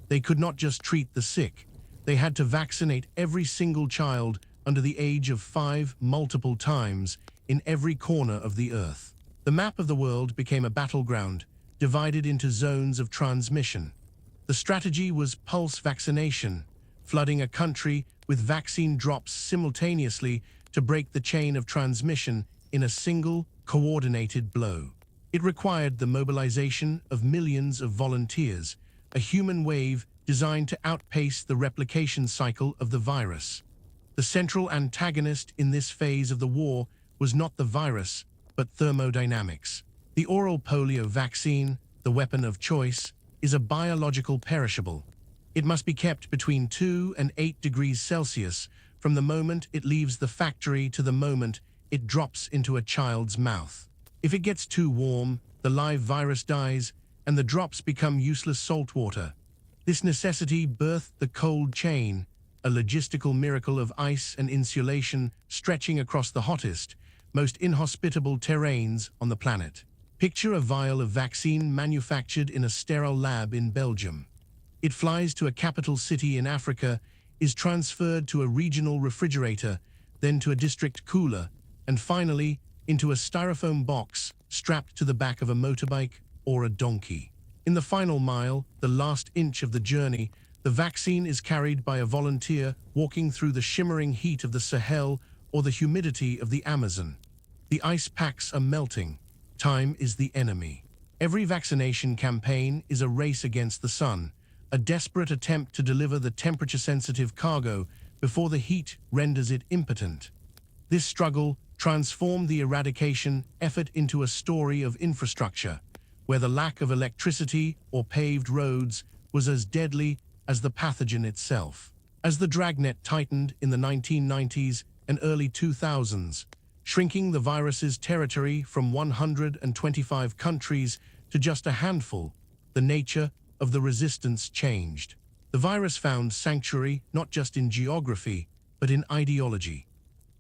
They could not just treat the sick. They had to vaccinate every single child under the age of 5 multiple times in every corner of the earth. The map of the world became a battleground, divided into zones of transmission. The strategy was pulse vaccination, flooding a country with vaccine drops simultaneously to break the chain of transmission in a single, coordinated blow. It required the mobilization of millions of volunteers, a human wave designed to outpace the replication cycle of the virus. The central antagonist in this phase of the war was not the virus, but thermodynamics. The oral polio vaccine, the weapon of choice, is a biological perishable. It must be kept between 2 and 8 degrees Celsius from the moment it leaves the factory to the moment it drops into a child's mouth. If it gets too warm, the live virus dies and the drops become useless salt water. This necessity birthed the cold chain, a logistical miracle of ice and insulation stretching across the hottest, most inhospitable terrains on the planet. Picture a vial of vaccine manufactured in a sterile lab in Belgium. It flies to a capital city in Africa, is transferred to a regional refrigerator, then to a district cooler, and finally into a styrofoam box strapped to the back of a motorbike or a donkey. In the final mile, the last inch of the journey, the vaccine is carried by a volunteer walking through the shimmering heat of the Sahel or the humidity of the Amazon. The ice packs are melting. Time is the enemy. Every vaccination campaign is a race against the sun, a desperate attempt to deliver the temperature-sensitive cargo before the heat renders it impotent. This struggle transformed the eradication effort into a story of infrastructure, where the lack of electricity or paved roads was as deadly as the pathogen itself. As the dragnet tightened in the 1990s and early 2000s, shrinking the virus's territory from 125 countries to just a handful, the nature of the resistance changed. The virus found sanctuary not just in geography, but in ideology.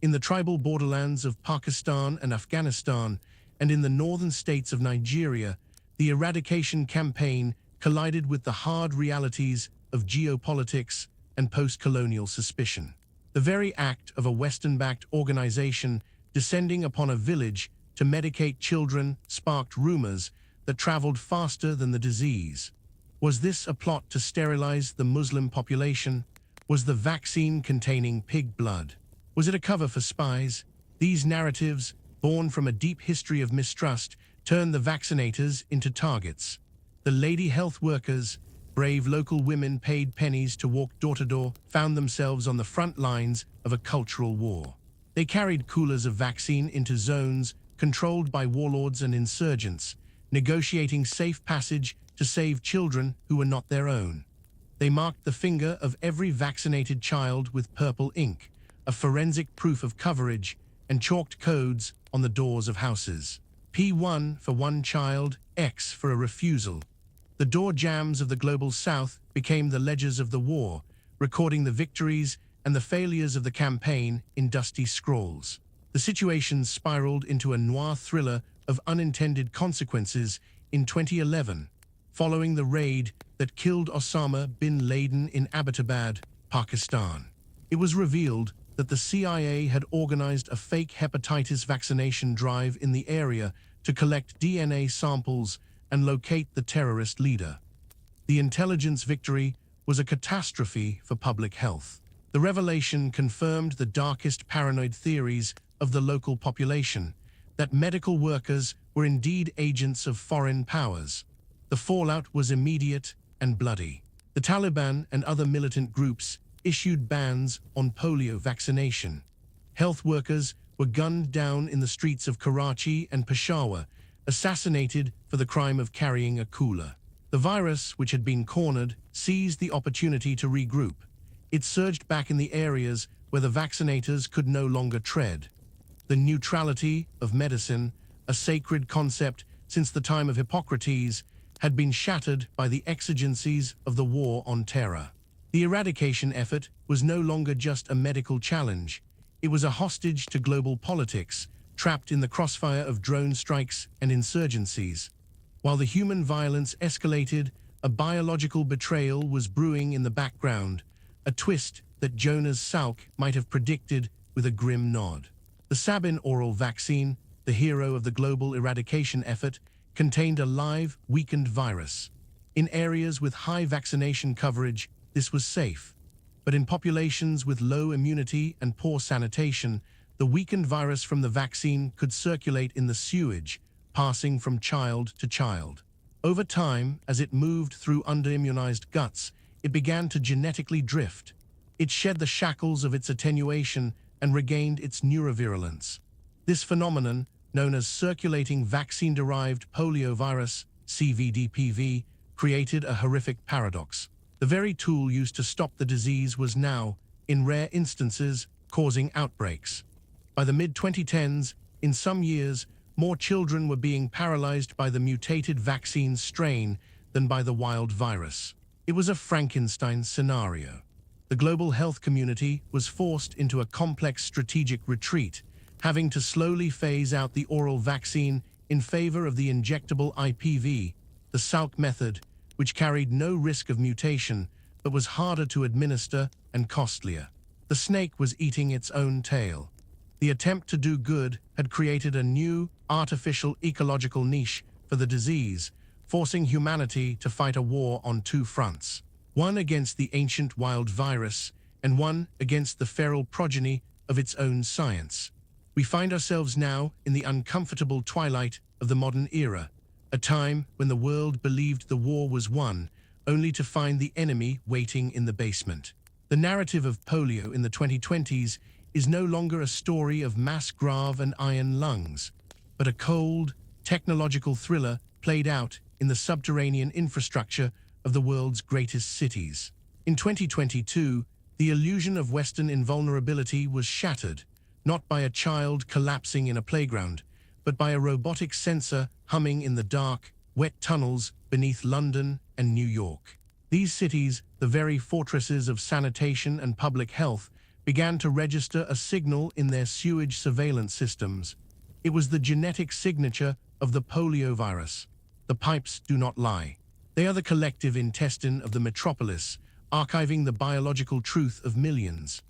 In the tribal borderlands of Pakistan and Afghanistan, and in the northern states of Nigeria, the eradication campaign collided with the hard realities of geopolitics and post-colonial suspicion. The very act of a Western-backed organization descending upon a village to medicate children sparked rumors that traveled faster than the disease. Was this a plot to sterilize the Muslim population? Was the vaccine containing pig blood? Was it a cover for spies? These narratives, born from a deep history of mistrust, turned the vaccinators into targets. The lady health workers, brave local women paid pennies to walk door to door, found themselves on the front lines of a cultural war. They carried coolers of vaccine into zones controlled by warlords and insurgents, negotiating safe passage to save children who were not their own. They marked the finger of every vaccinated child with purple ink, a forensic proof of coverage, and chalked codes on the doors of houses. P1 for one child, X for a refusal. The door jambs of the global south became the ledgers of the war, recording the victories and the failures of the campaign in dusty scrolls. The situation spiraled into a noir thriller of unintended consequences in 2011, following the raid that killed Osama bin Laden in Abbottabad, Pakistan. It was revealed that the CIA had organized a fake hepatitis vaccination drive in the area to collect DNA samples and locate the terrorist leader. The intelligence victory was a catastrophe for public health. The revelation confirmed the darkest paranoid theories of the local population, that medical workers were indeed agents of foreign powers. The fallout was immediate and bloody. The Taliban and other militant groups issued bans on polio vaccination. Health workers were gunned down in the streets of Karachi and Peshawar, assassinated for the crime of carrying a cooler. The virus, which had been cornered, seized the opportunity to regroup. It surged back in the areas where the vaccinators could no longer tread. The neutrality of medicine, a sacred concept since the time of Hippocrates, had been shattered by the exigencies of the war on terror. The eradication effort was no longer just a medical challenge. It was a hostage to global politics, trapped in the crossfire of drone strikes and insurgencies. While the human violence escalated, a biological betrayal was brewing in the background, a twist that Jonas Salk might have predicted with a grim nod. The Sabin oral vaccine, the hero of the global eradication effort, contained a live, weakened virus. In areas with high vaccination coverage, this was safe. But in populations with low immunity and poor sanitation, the weakened virus from the vaccine could circulate in the sewage, passing from child to child. Over time, as it moved through underimmunized guts, it began to genetically drift. It shed the shackles of its attenuation and regained its neurovirulence. This phenomenon, known as circulating vaccine-derived poliovirus, CVDPV, created a horrific paradox. The very tool used to stop the disease was now, in rare instances, causing outbreaks. By the mid-2010s, in some years, more children were being paralyzed by the mutated vaccine strain than by the wild virus. It was a Frankenstein scenario. The global health community was forced into a complex strategic retreat, having to slowly phase out the oral vaccine in favor of the injectable IPV, the Salk method, which carried no risk of mutation but was harder to administer and costlier. The snake was eating its own tail. The attempt to do good had created a new, artificial ecological niche for the disease, forcing humanity to fight a war on two fronts. One against the ancient wild virus, and one against the feral progeny of its own science. We find ourselves now in the uncomfortable twilight of the modern era, a time when the world believed the war was won, only to find the enemy waiting in the basement. The narrative of polio in the 2020s is no longer a story of mass grave and iron lungs, but a cold, technological thriller played out in the subterranean infrastructure of the world's greatest cities. In 2022, the illusion of Western invulnerability was shattered, not by a child collapsing in a playground, but by a robotic sensor humming in the dark, wet tunnels beneath London and New York. These cities, the very fortresses of sanitation and public health, began to register a signal in their sewage surveillance systems. It was the genetic signature of the poliovirus. The pipes do not lie. They are the collective intestine of the metropolis, archiving the biological truth of millions.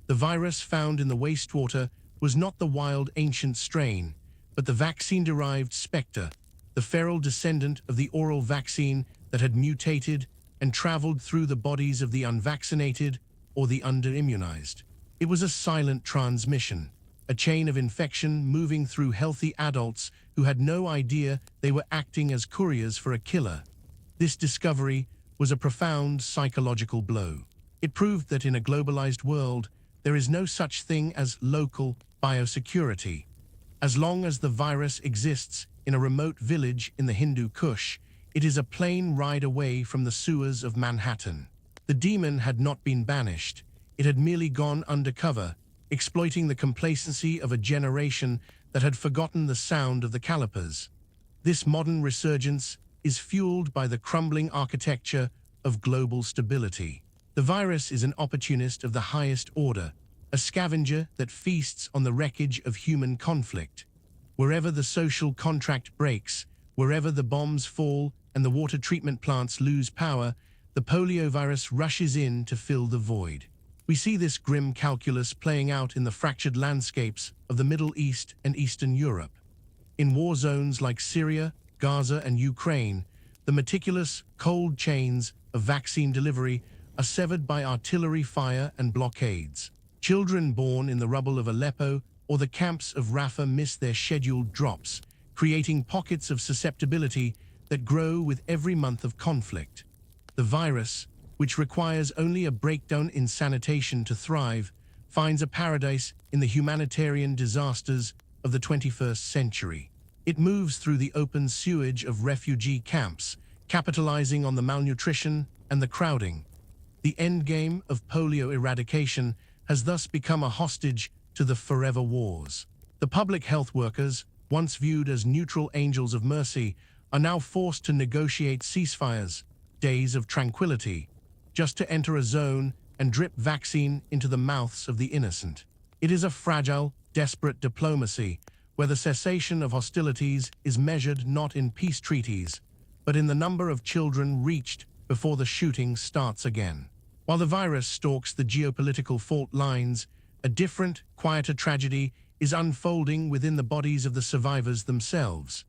The virus found in the wastewater was not the wild ancient strain, but the vaccine-derived specter, the feral descendant of the oral vaccine that had mutated and traveled through the bodies of the unvaccinated or the under-immunized. It was a silent transmission, a chain of infection moving through healthy adults who had no idea they were acting as couriers for a killer. This discovery was a profound psychological blow. It proved that in a globalized world, there is no such thing as local biosecurity. As long as the virus exists in a remote village in the Hindu Kush, it is a plane ride away from the sewers of Manhattan. The demon had not been banished. It had merely gone undercover, exploiting the complacency of a generation that had forgotten the sound of the calipers. This modern resurgence is fueled by the crumbling architecture of global stability. The virus is an opportunist of the highest order, a scavenger that feasts on the wreckage of human conflict. Wherever the social contract breaks, wherever the bombs fall and the water treatment plants lose power, the polio virus rushes in to fill the void. We see this grim calculus playing out in the fractured landscapes of the Middle East and Eastern Europe. In war zones like Syria, Gaza, and Ukraine, the meticulous, cold chains of vaccine delivery are severed by artillery fire and blockades. Children born in the rubble of Aleppo or the camps of Rafah miss their scheduled drops, creating pockets of susceptibility that grow with every month of conflict. The virus, which requires only a breakdown in sanitation to thrive, finds a paradise in the humanitarian disasters of the 21st century. It moves through the open sewage of refugee camps, capitalizing on the malnutrition and the crowding. The endgame of polio eradication has thus become a hostage to the forever wars. The public health workers, once viewed as neutral angels of mercy, are now forced to negotiate ceasefires, days of tranquility, just to enter a zone and drip vaccine into the mouths of the innocent. It is a fragile, desperate diplomacy, where the cessation of hostilities is measured not in peace treaties, but in the number of children reached before the shooting starts again. While the virus stalks the geopolitical fault lines, a different, quieter tragedy is unfolding within the bodies of the survivors themselves.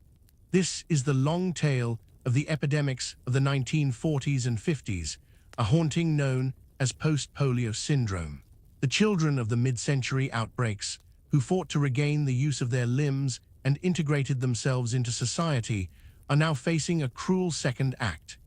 This is the long tale of the epidemics of the 1940s and 50s, a haunting known as post-polio syndrome. The children of the mid-century outbreaks, who fought to regain the use of their limbs and integrated themselves into society, are now facing a cruel second act.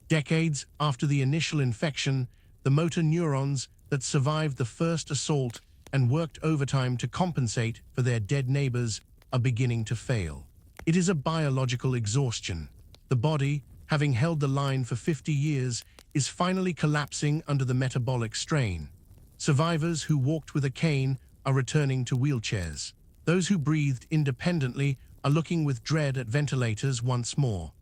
Decades after the initial infection, the motor neurons that survived the first assault and worked overtime to compensate for their dead neighbors are beginning to fail. It is a biological exhaustion. The body, having held the line for 50 years, is finally collapsing under the metabolic strain. Survivors who walked with a cane are returning to wheelchairs. Those who breathed independently are looking with dread at ventilators once more.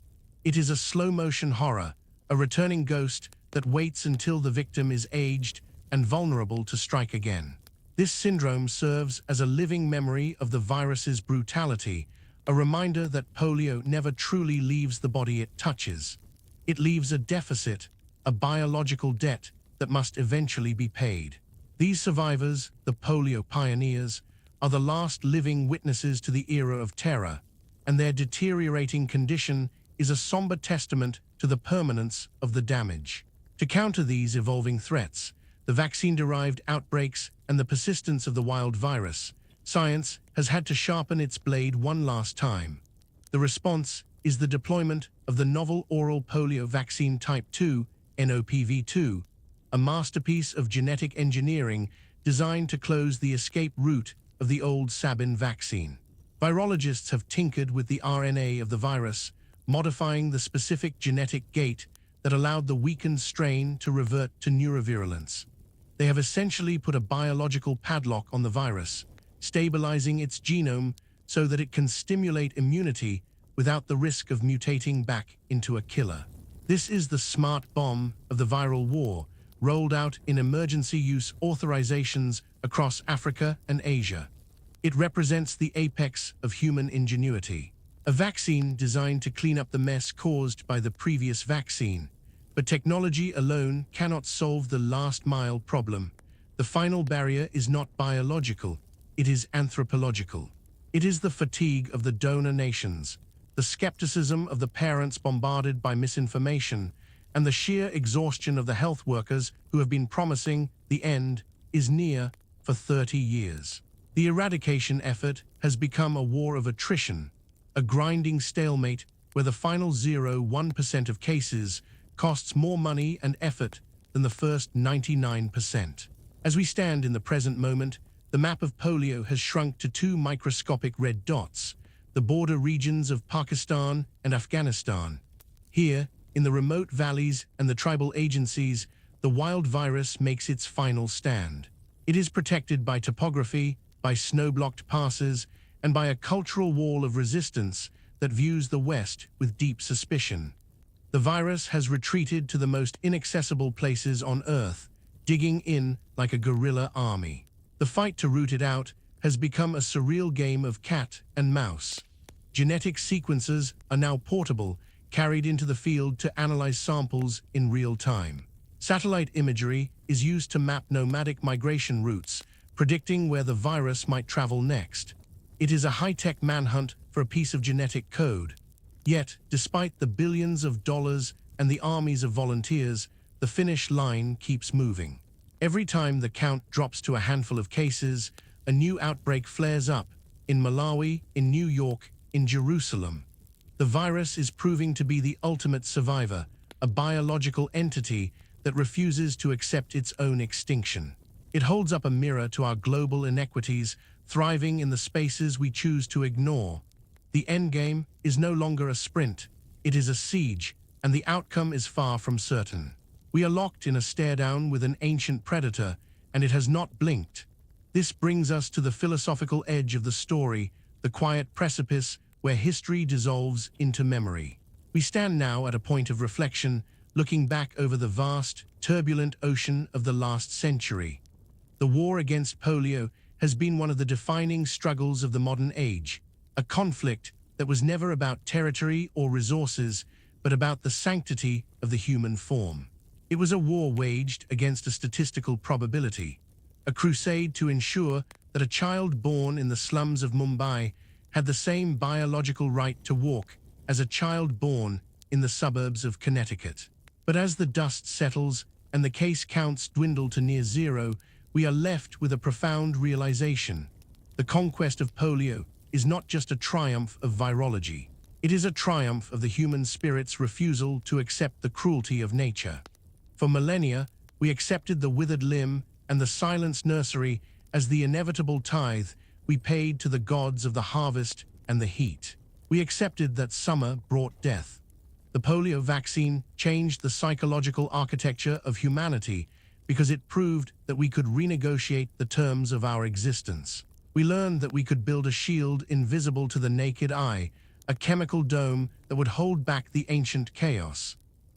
It is a slow-motion horror, a returning ghost that waits until the victim is aged and vulnerable to strike again. This syndrome serves as a living memory of the virus's brutality, a reminder that polio never truly leaves the body it touches. It leaves a deficit, a biological debt that must eventually be paid. These survivors, the polio pioneers, are the last living witnesses to the era of terror, and their deteriorating condition is a somber testament to the permanence of the damage. To counter these evolving threats, the vaccine-derived outbreaks and the persistence of the wild virus, science has had to sharpen its blade one last time. The response is the deployment of the novel oral polio vaccine type 2, NOPV2, a masterpiece of genetic engineering designed to close the escape route of the old Sabin vaccine. Virologists have tinkered with the RNA of the virus, modifying the specific genetic gate that allowed the weakened strain to revert to neurovirulence. They have essentially put a biological padlock on the virus, stabilizing its genome so that it can stimulate immunity without the risk of mutating back into a killer. This is the smart bomb of the viral war, rolled out in emergency use authorizations across Africa and Asia. It represents the apex of human ingenuity. A vaccine designed to clean up the mess caused by the previous vaccine. But technology alone cannot solve the last-mile problem. The final barrier is not biological, it is anthropological. It is the fatigue of the donor nations, the skepticism of the parents bombarded by misinformation, and the sheer exhaustion of the health workers who have been promising the end is near for 30 years. The eradication effort has become a war of attrition, a grinding stalemate where the final 0.1% of cases costs more money and effort than the first 99%. As we stand in the present moment, the map of polio has shrunk to 2 microscopic red dots, the border regions of Pakistan and Afghanistan. Here, in the remote valleys and the tribal agencies, the wild virus makes its final stand. It is protected by topography, by snow-blocked passes, and by a cultural wall of resistance that views the West with deep suspicion. The virus has retreated to the most inaccessible places on Earth, digging in like a guerrilla army. The fight to root it out has become a surreal game of cat and mouse. Genetic sequences are now portable, carried into the field to analyze samples in real time. Satellite imagery is used to map nomadic migration routes, predicting where the virus might travel next. It is a high-tech manhunt for a piece of genetic code. Yet, despite the billions of dollars and the armies of volunteers, the finish line keeps moving. Every time the count drops to a handful of cases, a new outbreak flares up in Malawi, in New York, in Jerusalem. The virus is proving to be the ultimate survivor, a biological entity that refuses to accept its own extinction. It holds up a mirror to our global inequities, thriving in the spaces we choose to ignore. The endgame is no longer a sprint, it is a siege, and the outcome is far from certain. We are locked in a stare-down with an ancient predator, and it has not blinked. This brings us to the philosophical edge of the story, the quiet precipice where history dissolves into memory. We stand now at a point of reflection, looking back over the vast, turbulent ocean of the last century. The war against polio has been one of the defining struggles of the modern age, a conflict that was never about territory or resources, but about the sanctity of the human form. It was a war waged against a statistical probability, a crusade to ensure that a child born in the slums of Mumbai had the same biological right to walk as a child born in the suburbs of Connecticut. But as the dust settles and the case counts dwindle to near zero, we are left with a profound realization. The conquest of polio is not just a triumph of virology. It is a triumph of the human spirit's refusal to accept the cruelty of nature. For millennia, we accepted the withered limb and the silenced nursery as the inevitable tithe we paid to the gods of the harvest and the heat. We accepted that summer brought death. The polio vaccine changed the psychological architecture of humanity because it proved that we could renegotiate the terms of our existence. We learned that we could build a shield invisible to the naked eye, a chemical dome that would hold back the ancient chaos.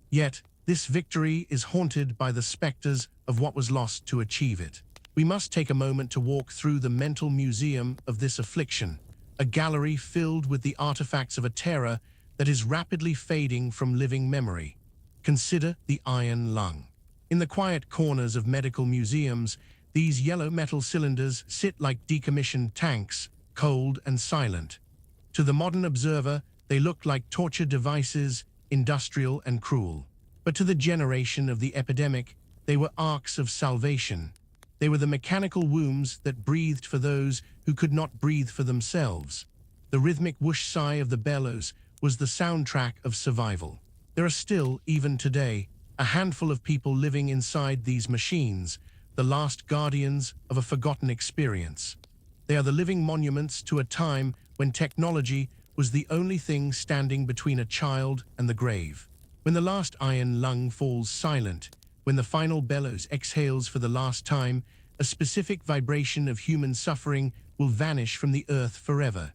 Yet, this victory is haunted by the specters of what was lost to achieve it. We must take a moment to walk through the mental museum of this affliction, a gallery filled with the artifacts of a terror that is rapidly fading from living memory. Consider the iron lung. In the quiet corners of medical museums, these yellow metal cylinders sit like decommissioned tanks, cold and silent. To the modern observer, they look like torture devices, industrial and cruel. But to the generation of the epidemic, they were arcs of salvation. They were the mechanical wombs that breathed for those who could not breathe for themselves. The rhythmic whoosh sigh of the bellows was the soundtrack of survival. There are still, even today, a handful of people living inside these machines, the last guardians of a forgotten experience. They are the living monuments to a time when technology was the only thing standing between a child and the grave. When the last iron lung falls silent, when the final bellows exhales for the last time, a specific vibration of human suffering will vanish from the earth forever.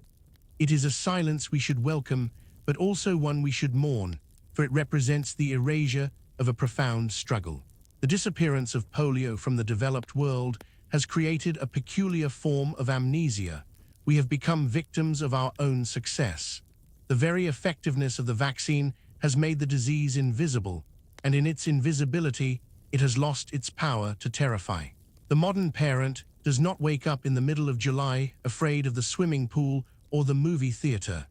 It is a silence we should welcome, but also one we should mourn, for it represents the erasure of a profound struggle. The disappearance of polio from the developed world has created a peculiar form of amnesia. We have become victims of our own success. The very effectiveness of the vaccine has made the disease invisible, and in its invisibility, it has lost its power to terrify. The modern parent does not wake up in the middle of July afraid of the swimming pool or the movie theater.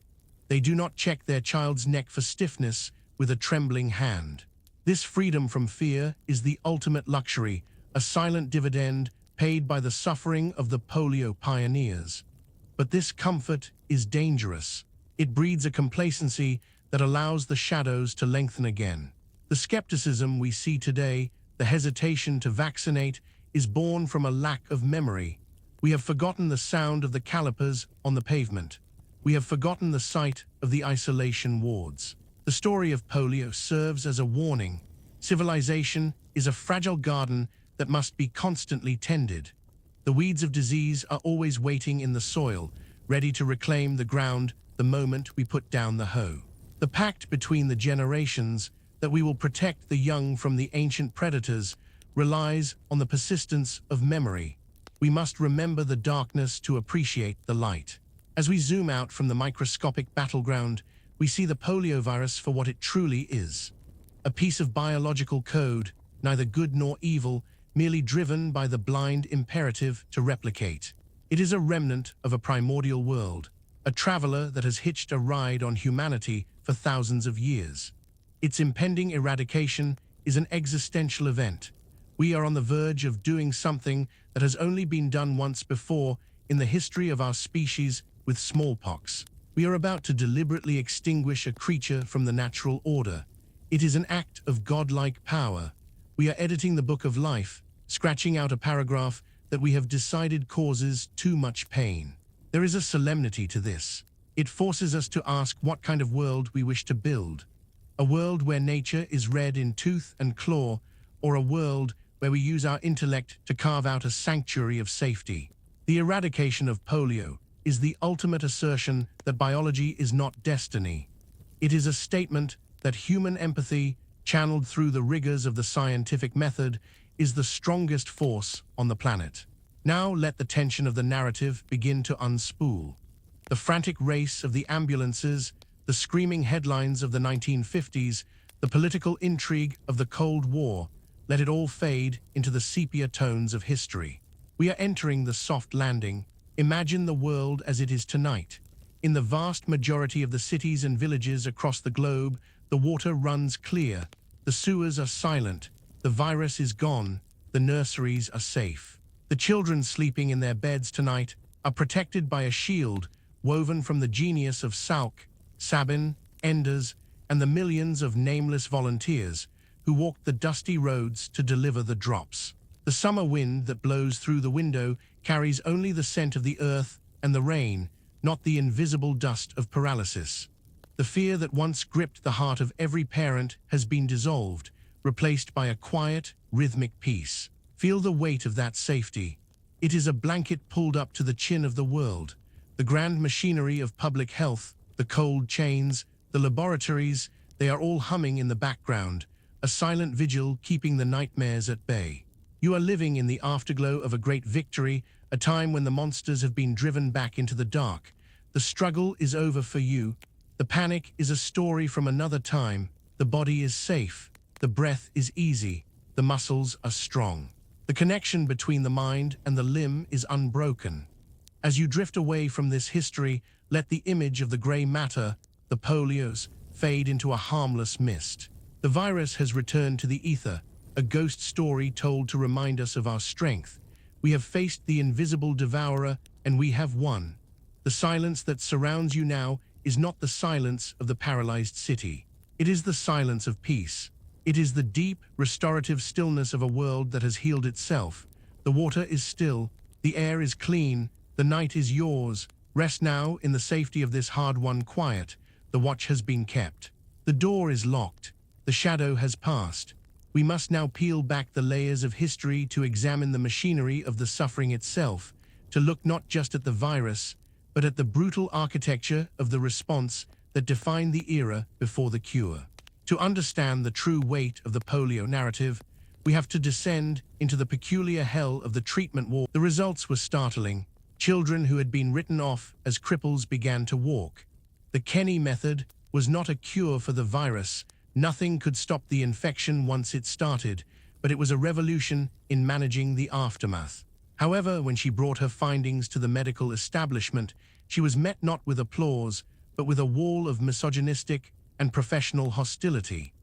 They do not check their child's neck for stiffness with a trembling hand. This freedom from fear is the ultimate luxury, a silent dividend paid by the suffering of the polio pioneers. But this comfort is dangerous. It breeds a complacency that allows the shadows to lengthen again. The skepticism we see today, the hesitation to vaccinate, is born from a lack of memory. We have forgotten the sound of the calipers on the pavement. We have forgotten the sight of the isolation wards. The story of polio serves as a warning. Civilization is a fragile garden that must be constantly tended. The weeds of disease are always waiting in the soil, ready to reclaim the ground the moment we put down the hoe. The pact between the generations, that we will protect the young from the ancient predators, relies on the persistence of memory. We must remember the darkness to appreciate the light. As we zoom out from the microscopic battleground, we see the polio virus for what it truly is. A piece of biological code, neither good nor evil, merely driven by the blind imperative to replicate. It is a remnant of a primordial world, a traveler that has hitched a ride on humanity for thousands of years. Its impending eradication is an existential event. We are on the verge of doing something that has only been done once before in the history of our species with smallpox. We are about to deliberately extinguish a creature from the natural order. It is an act of godlike power. We are editing the book of life, scratching out a paragraph that we have decided causes too much pain. There is a solemnity to this. It forces us to ask what kind of world we wish to build. A world where nature is red in tooth and claw, or a world where we use our intellect to carve out a sanctuary of safety. The eradication of polio is the ultimate assertion that biology is not destiny. It is a statement that human empathy, channeled through the rigors of the scientific method, is the strongest force on the planet. Now let the tension of the narrative begin to unspool. The frantic race of the ambulances, the screaming headlines of the 1950s, the political intrigue of the Cold War, let it all fade into the sepia tones of history. We are entering the soft landing. Imagine the world as it is tonight. In the vast majority of the cities and villages across the globe, the water runs clear, the sewers are silent, the virus is gone, the nurseries are safe. The children sleeping in their beds tonight are protected by a shield woven from the genius of Salk, Sabin, Enders, and the millions of nameless volunteers who walked the dusty roads to deliver the drops. The summer wind that blows through the window carries only the scent of the earth and the rain, not the invisible dust of paralysis. The fear that once gripped the heart of every parent has been dissolved, replaced by a quiet, rhythmic peace. Feel the weight of that safety. It is a blanket pulled up to the chin of the world. The grand machinery of public health, the cold chains, the laboratories, they are all humming in the background, a silent vigil keeping the nightmares at bay. You are living in the afterglow of a great victory, a time when the monsters have been driven back into the dark. The struggle is over for you. The panic is a story from another time. The body is safe. The breath is easy. The muscles are strong. The connection between the mind and the limb is unbroken. As you drift away from this history, let the image of the gray matter, the polios, fade into a harmless mist. The virus has returned to the ether, a ghost story told to remind us of our strength. We have faced the invisible devourer, and we have won. The silence that surrounds you now is not the silence of the paralyzed city. It is the silence of peace. It is the deep, restorative stillness of a world that has healed itself. The water is still, the air is clean, the night is yours. Rest now in the safety of this hard-won quiet. The watch has been kept. The door is locked. The shadow has passed. We must now peel back the layers of history to examine the machinery of the suffering itself, to look not just at the virus, but at the brutal architecture of the response that defined the era before the cure. To understand the true weight of the polio narrative, we have to descend into the peculiar hell of the treatment war. The results were startling. Children who had been written off as cripples began to walk. The Kenny method was not a cure for the virus. Nothing could stop the infection once it started, but it was a revolution in managing the aftermath. However, when she brought her findings to the medical establishment, she was met not with applause, but with a wall of misogynistic and professional hostility.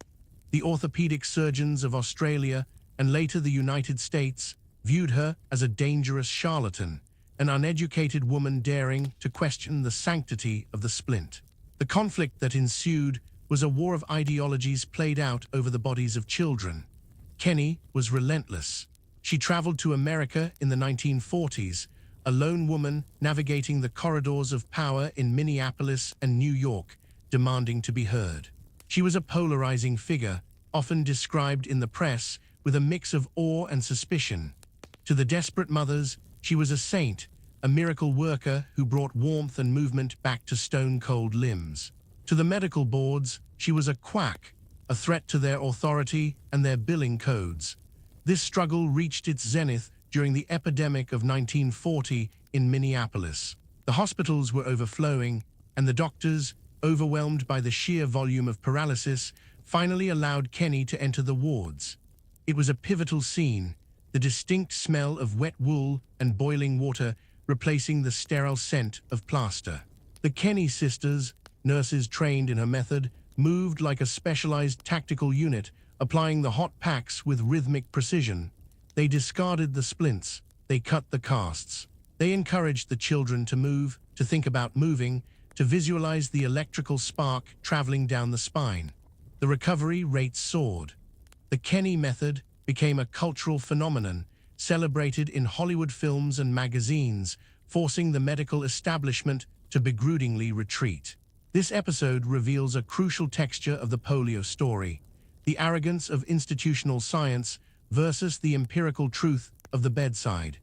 The orthopedic surgeons of Australia and later the United States viewed her as a dangerous charlatan, an uneducated woman daring to question the sanctity of the splint. The conflict that ensued was a war of ideologies played out over the bodies of children. Kenny was relentless. She traveled to America in the 1940s, a lone woman navigating the corridors of power in Minneapolis and New York, demanding to be heard. She was a polarizing figure, often described in the press with a mix of awe and suspicion. To the desperate mothers, she was a saint, a miracle worker who brought warmth and movement back to stone-cold limbs. To the medical boards, she was a quack, a threat to their authority and their billing codes. This struggle reached its zenith during the epidemic of 1940 in Minneapolis. The hospitals were overflowing, and the doctors, overwhelmed by the sheer volume of paralysis, finally allowed Kenny to enter the wards. It was a pivotal scene, the distinct smell of wet wool and boiling water replacing the sterile scent of plaster. The Kenny sisters, nurses trained in her method, moved like a specialized tactical unit, applying the hot packs with rhythmic precision. They discarded the splints, they cut the casts. They encouraged the children to move, to think about moving, to visualize the electrical spark traveling down the spine. The recovery rate soared. The Kenny method became a cultural phenomenon, celebrated in Hollywood films and magazines, forcing the medical establishment to begrudgingly retreat. This episode reveals a crucial texture of the polio story, the arrogance of institutional science versus the empirical truth of the bedside.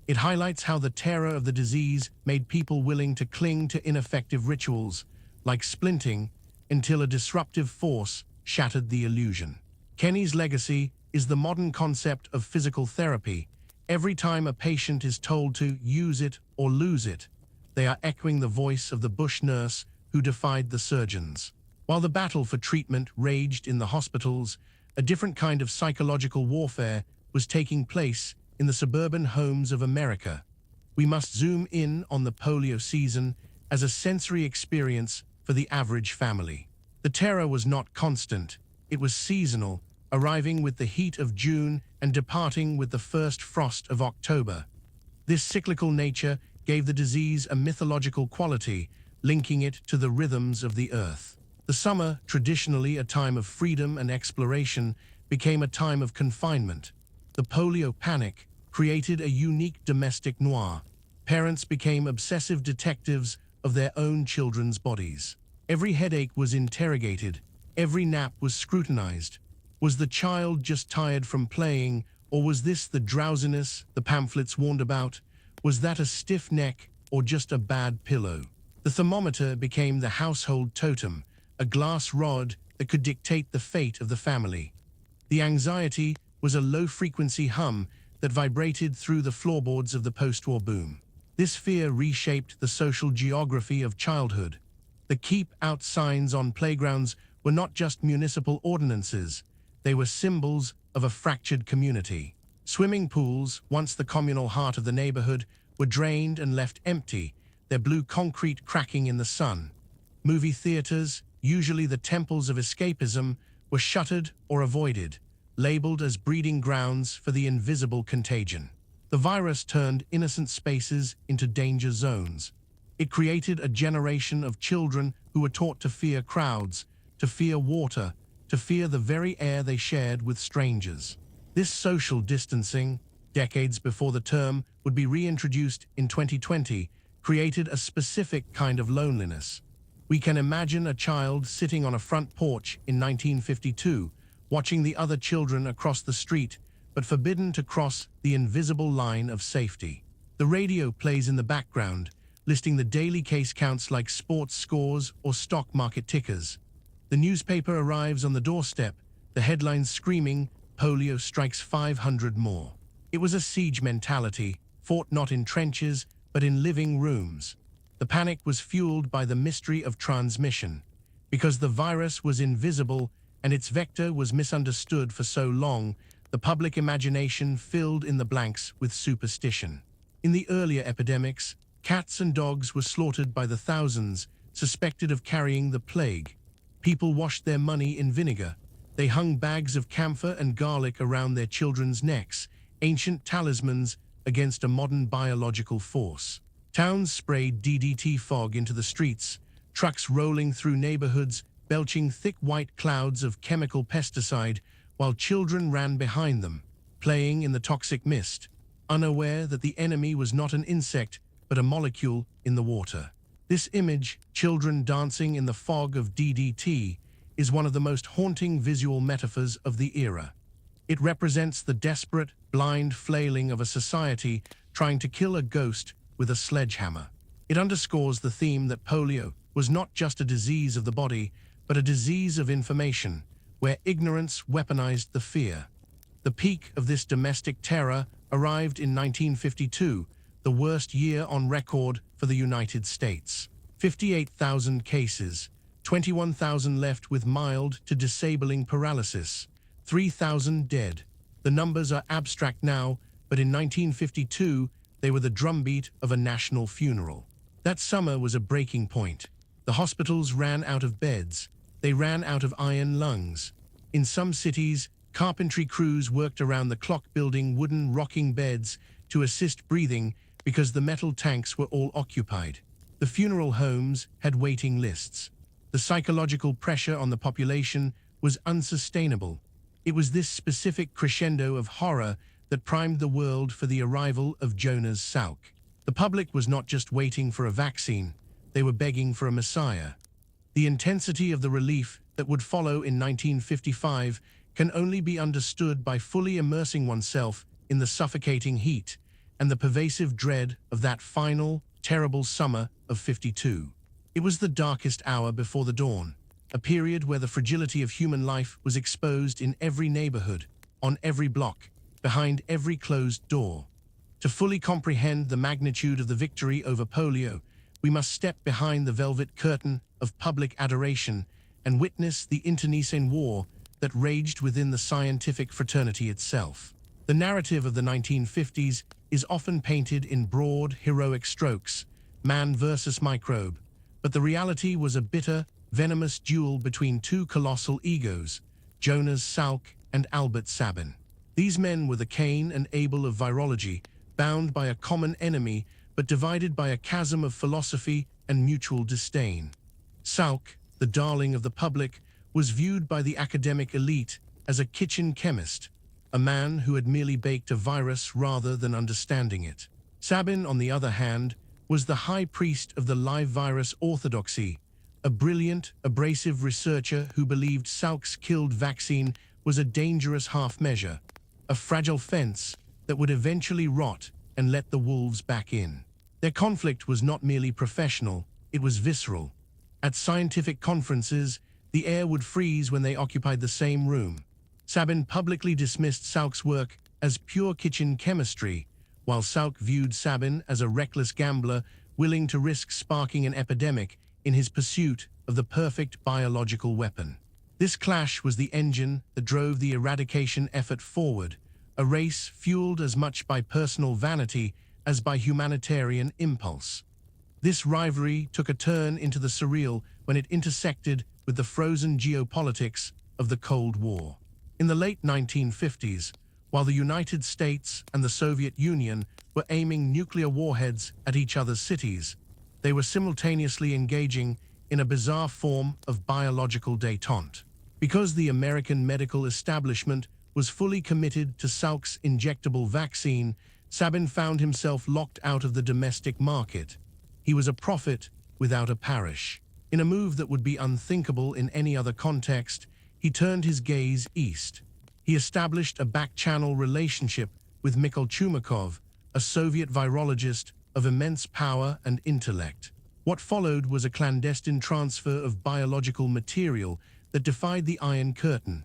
It highlights how the terror of the disease made people willing to cling to ineffective rituals, like splinting, until a disruptive force shattered the illusion. Kenny's legacy is the modern concept of physical therapy. Every time a patient is told to use it or lose it, they are echoing the voice of the bush nurse who defied the surgeons. While the battle for treatment raged in the hospitals, a different kind of psychological warfare was taking place in the suburban homes of America. We must zoom in on the polio season as a sensory experience for the average family. The terror was not constant, it was seasonal, arriving with the heat of June and departing with the first frost of October. This cyclical nature gave the disease a mythological quality, linking it to the rhythms of the earth. The summer, traditionally a time of freedom and exploration, became a time of confinement. The polio panic created a unique domestic noir. Parents became obsessive detectives of their own children's bodies. Every headache was interrogated, every nap was scrutinized. Was the child just tired from playing, or was this the drowsiness the pamphlets warned about? Was that a stiff neck, or just a bad pillow? The thermometer became the household totem, a glass rod that could dictate the fate of the family. The anxiety was a low-frequency hum that vibrated through the floorboards of the post-war boom. This fear reshaped the social geography of childhood. The keep-out signs on playgrounds were not just municipal ordinances, they were symbols of a fractured community. Swimming pools, once the communal heart of the neighborhood, were drained and left empty, their blue concrete cracking in the sun. Movie theaters, usually the temples of escapism, were shuttered or avoided, labeled as breeding grounds for the invisible contagion. The virus turned innocent spaces into danger zones. It created a generation of children who were taught to fear crowds, to fear water, to fear the very air they shared with strangers. This social distancing, decades before the term would be reintroduced in 2020, created a specific kind of loneliness. We can imagine a child sitting on a front porch in 1952, watching the other children across the street, but forbidden to cross the invisible line of safety. The radio plays in the background, listing the daily case counts like sports scores or stock market tickers. The newspaper arrives on the doorstep, the headlines screaming, "Polio strikes 500 more." It was a siege mentality, fought not in trenches, but in living rooms. The panic was fueled by the mystery of transmission. Because the virus was invisible and its vector was misunderstood for so long, the public imagination filled in the blanks with superstition. In the earlier epidemics, cats and dogs were slaughtered by the thousands, suspected of carrying the plague. People washed their money in vinegar. They hung bags of camphor and garlic around their children's necks, ancient talismans against a modern biological force. Towns sprayed DDT fog into the streets, trucks rolling through neighborhoods, belching thick white clouds of chemical pesticide, while children ran behind them, playing in the toxic mist, unaware that the enemy was not an insect, but a molecule in the water. This image, children dancing in the fog of DDT, is one of the most haunting visual metaphors of the era. It represents the desperate, blind flailing of a society trying to kill a ghost with a sledgehammer. It underscores the theme that polio was not just a disease of the body, but a disease of information, where ignorance weaponized the fear. The peak of this domestic terror arrived in 1952, the worst year on record for the United States. 58,000 cases, 21,000 left with mild to disabling paralysis, 3,000 dead. The numbers are abstract now, but in 1952, they were the drumbeat of a national funeral. That summer was a breaking point. The hospitals ran out of beds. They ran out of iron lungs. In some cities, carpentry crews worked around the clock building wooden rocking beds to assist breathing because the metal tanks were all occupied. The funeral homes had waiting lists. The psychological pressure on the population was unsustainable. It was this specific crescendo of horror that primed the world for the arrival of Jonas Salk. The public was not just waiting for a vaccine, they were begging for a messiah. The intensity of the relief that would follow in 1955 can only be understood by fully immersing oneself in the suffocating heat and the pervasive dread of that final, terrible summer of '52. It was the darkest hour before the dawn, a period where the fragility of human life was exposed in every neighborhood, on every block, behind every closed door. To fully comprehend the magnitude of the victory over polio, we must step behind the velvet curtain of public adoration and witness the internecine war that raged within the scientific fraternity itself. The narrative of the 1950s is often painted in broad, heroic strokes, man versus microbe, but the reality was a bitter, venomous duel between two colossal egos, Jonas Salk and Albert Sabin. These men were the Cain and Abel of virology, bound by a common enemy but divided by a chasm of philosophy and mutual disdain. Salk, the darling of the public, was viewed by the academic elite as a kitchen chemist, a man who had merely baked a virus rather than understanding it. Sabin, on the other hand, was the high priest of the live virus orthodoxy, a brilliant, abrasive researcher who believed Salk's killed vaccine was a dangerous half-measure, a fragile fence that would eventually rot and let the wolves back in. Their conflict was not merely professional, it was visceral. At scientific conferences, the air would freeze when they occupied the same room. Sabin publicly dismissed Salk's work as pure kitchen chemistry, while Salk viewed Sabin as a reckless gambler willing to risk sparking an epidemic in his pursuit of the perfect biological weapon. This clash was the engine that drove the eradication effort forward, a race fueled as much by personal vanity as by humanitarian impulse. This rivalry took a turn into the surreal when it intersected with the frozen geopolitics of the Cold War. In the late 1950s, while the United States and the Soviet Union were aiming nuclear warheads at each other's cities, they were simultaneously engaging in a bizarre form of biological détente. Because the American medical establishment was fully committed to Salk's injectable vaccine, Sabin found himself locked out of the domestic market. He was a prophet without a parish. In a move that would be unthinkable in any other context, he turned his gaze east. He established a back-channel relationship with Mikhail Chumakov, a Soviet virologist of immense power and intellect. What followed was a clandestine transfer of biological material that defied the Iron Curtain.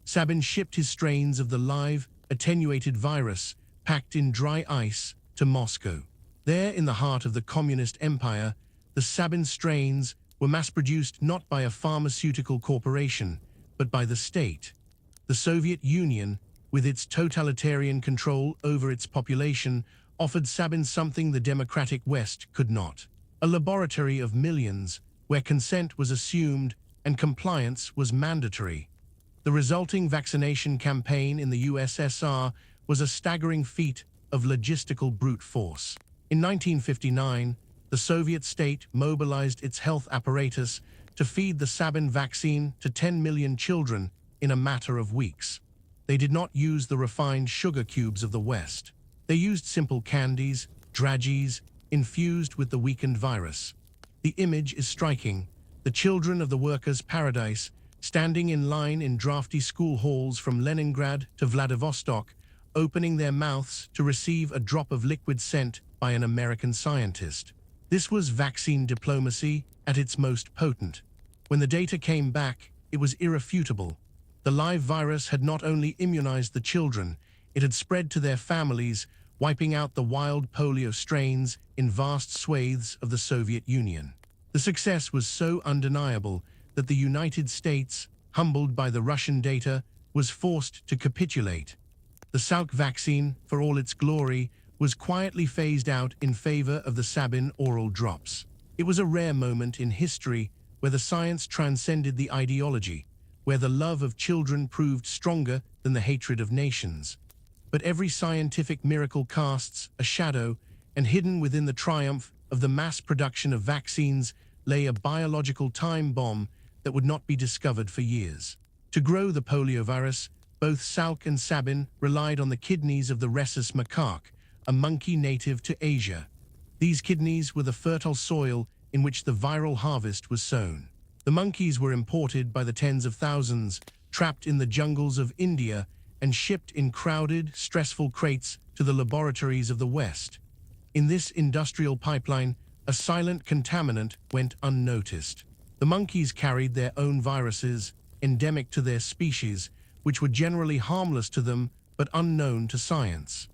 Sabin shipped his strains of the live, attenuated virus, packed in dry ice, to Moscow. There, in the heart of the communist empire, the Sabin strains were mass-produced not by a pharmaceutical corporation, but by the state. The Soviet Union, with its totalitarian control over its population, offered Sabin something the democratic West could not: a laboratory of millions, where consent was assumed and compliance was mandatory. The resulting vaccination campaign in the USSR was a staggering feat of logistical brute force. In 1959, the Soviet state mobilized its health apparatus to feed the Sabin vaccine to 10 million children in a matter of weeks. They did not use the refined sugar cubes of the West. They used simple candies, dragées, infused with the weakened virus. The image is striking: the children of the workers' paradise standing in line in drafty school halls from Leningrad to Vladivostok, opening their mouths to receive a drop of liquid sent by an American scientist. This was vaccine diplomacy at its most potent. When the data came back, it was irrefutable. The live virus had not only immunized the children, it had spread to their families, wiping out the wild polio strains in vast swathes of the Soviet Union. The success was so undeniable that the United States, humbled by the Russian data, was forced to capitulate. The Salk vaccine, for all its glory, was quietly phased out in favor of the Sabin oral drops. It was a rare moment in history where the science transcended the ideology, where the love of children proved stronger than the hatred of nations. But every scientific miracle casts a shadow, and hidden within the triumph of the mass production of vaccines lay a biological time bomb that would not be discovered for years. To grow the poliovirus, both Salk and Sabin relied on the kidneys of the rhesus macaque, a monkey native to Asia. These kidneys were the fertile soil in which the viral harvest was sown. The monkeys were imported by the tens of thousands, trapped in the jungles of India, and shipped in crowded, stressful crates to the laboratories of the West. In this industrial pipeline, a silent contaminant went unnoticed. The monkeys carried their own viruses, endemic to their species, which were generally harmless to them but unknown to science.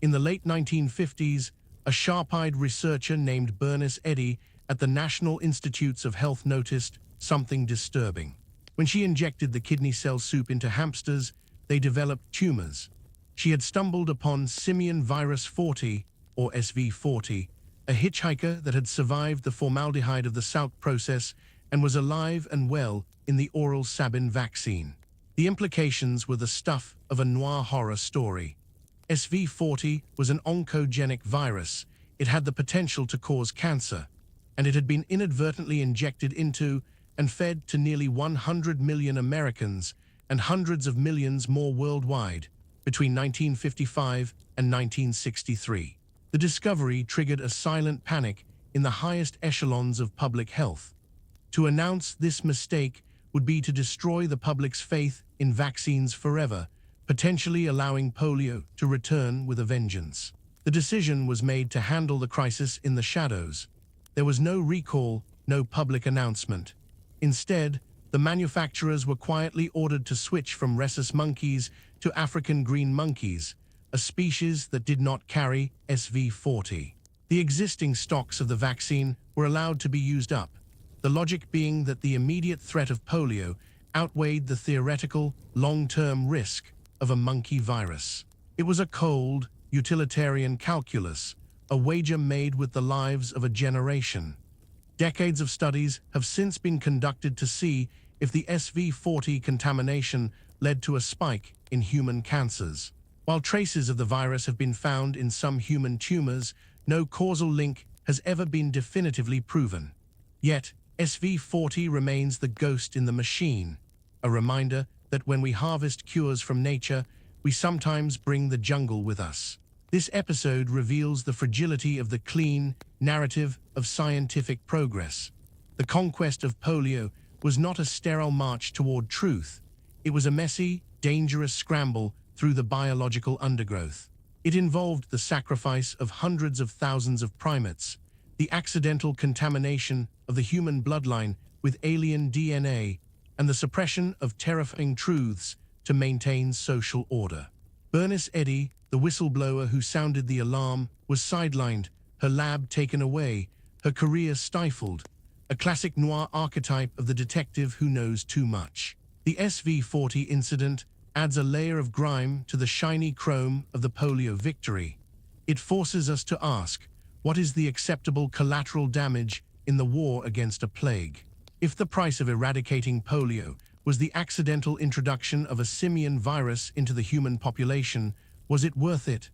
In the late 1950s, a sharp-eyed researcher named Bernice Eddy at the National Institutes of Health noticed something disturbing. When she injected the kidney cell soup into hamsters, they developed tumors. She had stumbled upon simian virus 40, or SV40, a hitchhiker that had survived the formaldehyde of the Salk process and was alive and well in the oral Sabin vaccine. The implications were the stuff of a noir horror story. SV40 was an oncogenic virus. It had the potential to cause cancer, and it had been inadvertently injected into and fed to nearly 100 million Americans and hundreds of millions more worldwide between 1955 and 1963. The discovery triggered a silent panic in the highest echelons of public health. To announce this mistake would be to destroy the public's faith in vaccines forever, potentially allowing polio to return with a vengeance. The decision was made to handle the crisis in the shadows. There was no recall, no public announcement. Instead, the manufacturers were quietly ordered to switch from rhesus monkeys to African green monkeys, a species that did not carry SV40. The existing stocks of the vaccine were allowed to be used up, the logic being that the immediate threat of polio outweighed the theoretical, long-term risk of a monkey virus. It was a cold, utilitarian calculus, a wager made with the lives of a generation. Decades of studies have since been conducted to see if the SV40 contamination led to a spike in human cancers. While traces of the virus have been found in some human tumors, no causal link has ever been definitively proven. Yet, SV40 remains the ghost in the machine, a reminder that when we harvest cures from nature, we sometimes bring the jungle with us. This episode reveals the fragility of the clean narrative of scientific progress. The conquest of polio was not a sterile march toward truth. It was a messy, dangerous scramble through the biological undergrowth. It involved the sacrifice of hundreds of thousands of primates, the accidental contamination of the human bloodline with alien DNA, and the suppression of terrifying truths to maintain social order. Bernice Eddy, the whistleblower who sounded the alarm, was sidelined, her lab taken away, her career stifled, a classic noir archetype of the detective who knows too much. The SV40 incident adds a layer of grime to the shiny chrome of the polio victory. It forces us to ask, what is the acceptable collateral damage in the war against a plague? If the price of eradicating polio was the accidental introduction of a simian virus into the human population, was it worth it?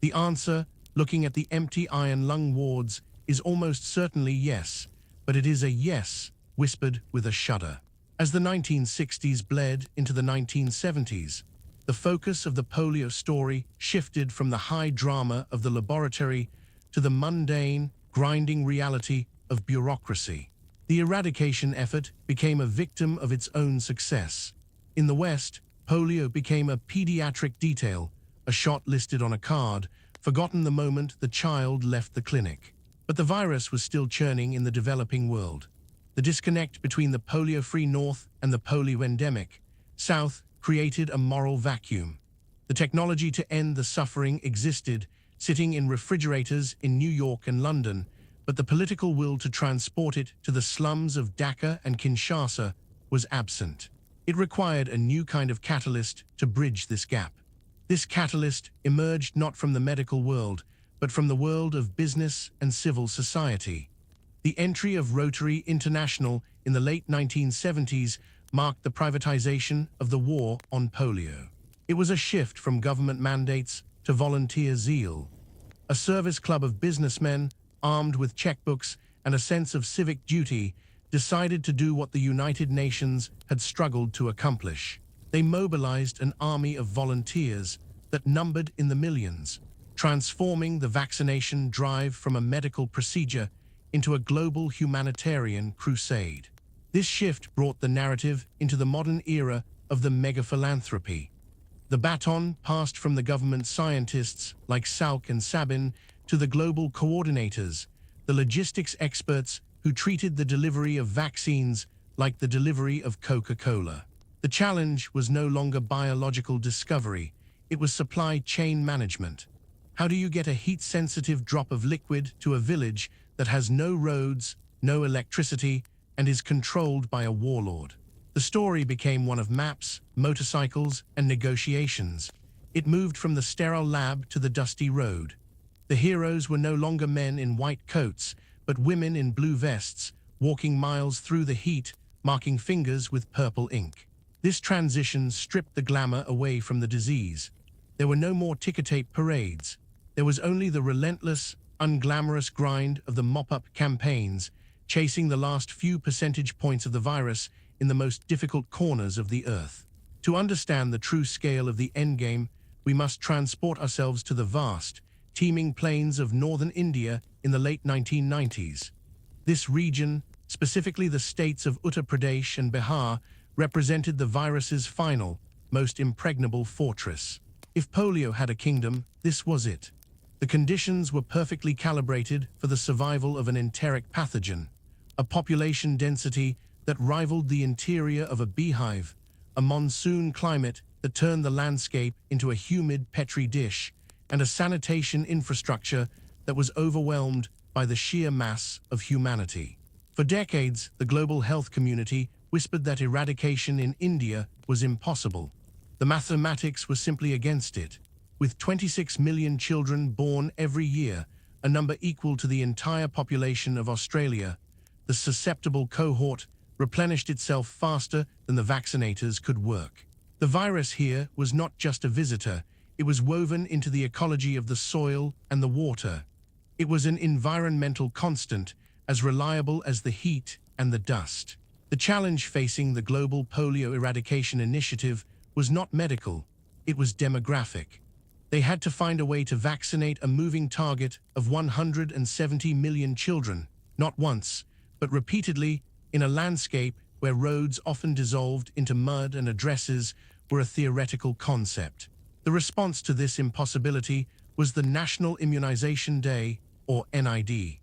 The answer, looking at the empty iron lung wards, is almost certainly yes, but it is a yes whispered with a shudder. As the 1960s bled into the 1970s, the focus of the polio story shifted from the high drama of the laboratory to the mundane, grinding reality of bureaucracy. The eradication effort became a victim of its own success. In the West, polio became a pediatric detail, a shot listed on a card, forgotten the moment the child left the clinic. But the virus was still churning in the developing world. The disconnect between the polio-free North and the polio-endemic, South created a moral vacuum. The technology to end the suffering existed, sitting in refrigerators in New York and London, but the political will to transport it to the slums of Dhaka and Kinshasa was absent. It required a new kind of catalyst to bridge this gap. This catalyst emerged not from the medical world, but from the world of business and civil society. The entry of Rotary International in the late 1970s marked the privatization of the war on polio. It was a shift from government mandates to volunteer zeal. A service club of businessmen, armed with checkbooks and a sense of civic duty, decided to do what the United Nations had struggled to accomplish. They mobilized an army of volunteers that numbered in the millions, transforming the vaccination drive from a medical procedure into a global humanitarian crusade. This shift brought the narrative into the modern era of the mega-philanthropy. The baton passed from the government scientists like Salk and Sabin to the global coordinators, the logistics experts who treated the delivery of vaccines like the delivery of Coca-Cola. The challenge was no longer biological discovery, it was supply chain management. How do you get a heat-sensitive drop of liquid to a village that has no roads, no electricity, and is controlled by a warlord? The story became one of maps, motorcycles, and negotiations. It moved from the sterile lab to the dusty road. The heroes were no longer men in white coats, but women in blue vests, walking miles through the heat, marking fingers with purple ink. This transition stripped the glamour away from the disease. There were no more ticker-tape parades. There was only the relentless, unglamorous grind of the mop-up campaigns, chasing the last few percentage points of the virus in the most difficult corners of the earth. To understand the true scale of the endgame, we must transport ourselves to the vast, teeming plains of northern India in the late 1990s. This region, specifically the states of Uttar Pradesh and Bihar, represented the virus's final, most impregnable fortress. If polio had a kingdom, this was it. The conditions were perfectly calibrated for the survival of an enteric pathogen, a population density that rivaled the interior of a beehive, a monsoon climate that turned the landscape into a humid petri dish, and a sanitation infrastructure that was overwhelmed by the sheer mass of humanity. For decades, the global health community whispered that eradication in India was impossible. The mathematics were simply against it. With 26 million children born every year, a number equal to the entire population of Australia, the susceptible cohort replenished itself faster than the vaccinators could work. The virus here was not just a visitor, it was woven into the ecology of the soil and the water. It was an environmental constant, as reliable as the heat and the dust. The challenge facing the global polio eradication initiative was not medical, it was demographic. They had to find a way to vaccinate a moving target of 170 million children, not once, but repeatedly, in a landscape where roads often dissolved into mud and addresses were a theoretical concept. The response to this impossibility was the National Immunization Day, or NID.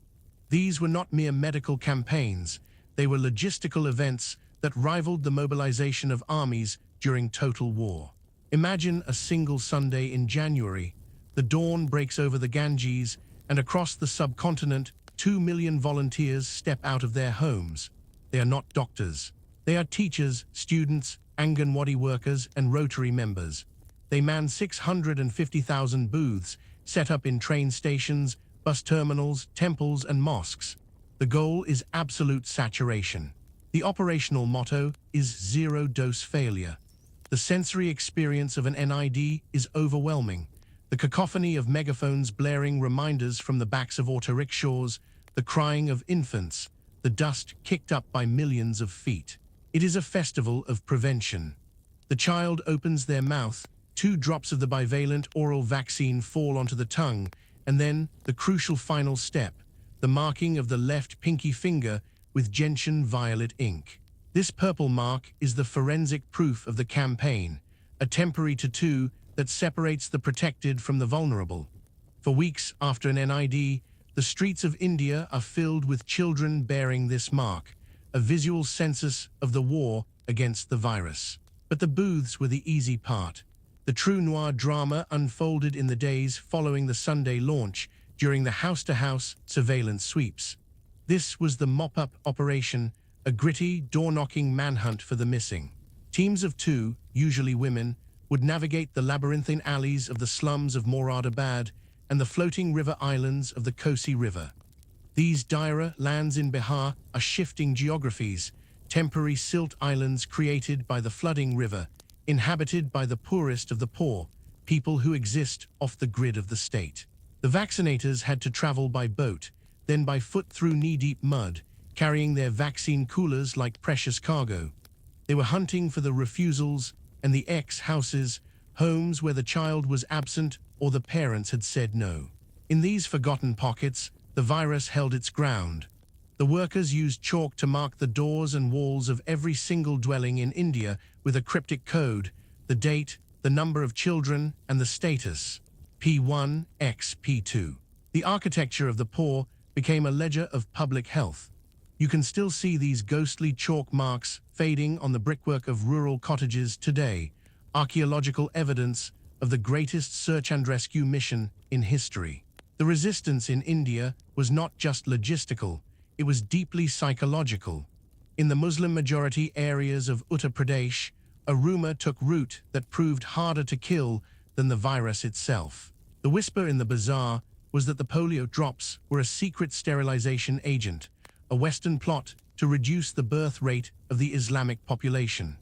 These were not mere medical campaigns, they were logistical events that rivaled the mobilization of armies during total war. Imagine a single Sunday in January. The dawn breaks over the Ganges, and across the subcontinent, 2 million volunteers step out of their homes. They are not doctors. They are teachers, students, Anganwadi workers, and Rotary members. They man 650,000 booths, set up in train stations, bus terminals, temples, and mosques. The goal is absolute saturation. The operational motto is zero-dose failure. The sensory experience of an NID is overwhelming. The cacophony of megaphones blaring reminders from the backs of auto rickshaws, the crying of infants, the dust kicked up by millions of feet. It is a festival of prevention. The child opens their mouth, 2 drops of the bivalent oral vaccine fall onto the tongue, and then the crucial final step, the marking of the left pinky finger with gentian violet ink. This purple mark is the forensic proof of the campaign, a temporary tattoo that separates the protected from the vulnerable. For weeks after an NID, the streets of India are filled with children bearing this mark, a visual census of the war against the virus. But the booths were the easy part. The true noir drama unfolded in the days following the Sunday launch during the house-to-house surveillance sweeps. This was the mop-up operation, a gritty, door-knocking manhunt for the missing. Teams of two, usually women, would navigate the labyrinthine alleys of the slums of Moradabad and the floating river islands of the Kosi River. These dire lands in Bihar are shifting geographies, temporary silt islands created by the flooding river, inhabited by the poorest of the poor, people who exist off the grid of the state. The vaccinators had to travel by boat, then by foot through knee-deep mud, carrying their vaccine coolers like precious cargo. They were hunting for the refusals and the ex-houses, homes where the child was absent or the parents had said no. In these forgotten pockets, the virus held its ground. The workers used chalk to mark the doors and walls of every single dwelling in India with a cryptic code, the date, the number of children, and the status, P1 x P2. The architecture of the poor became a ledger of public health. You can still see these ghostly chalk marks fading on the brickwork of rural cottages today, archaeological evidence of the greatest search and rescue mission in history. The resistance in India was not just logistical, it was deeply psychological. In the Muslim-majority areas of Uttar Pradesh, a rumor took root that proved harder to kill than the virus itself. The whisper in the bazaar was that the polio drops were a secret sterilization agent, a Western plot to reduce the birth rate of the Islamic population.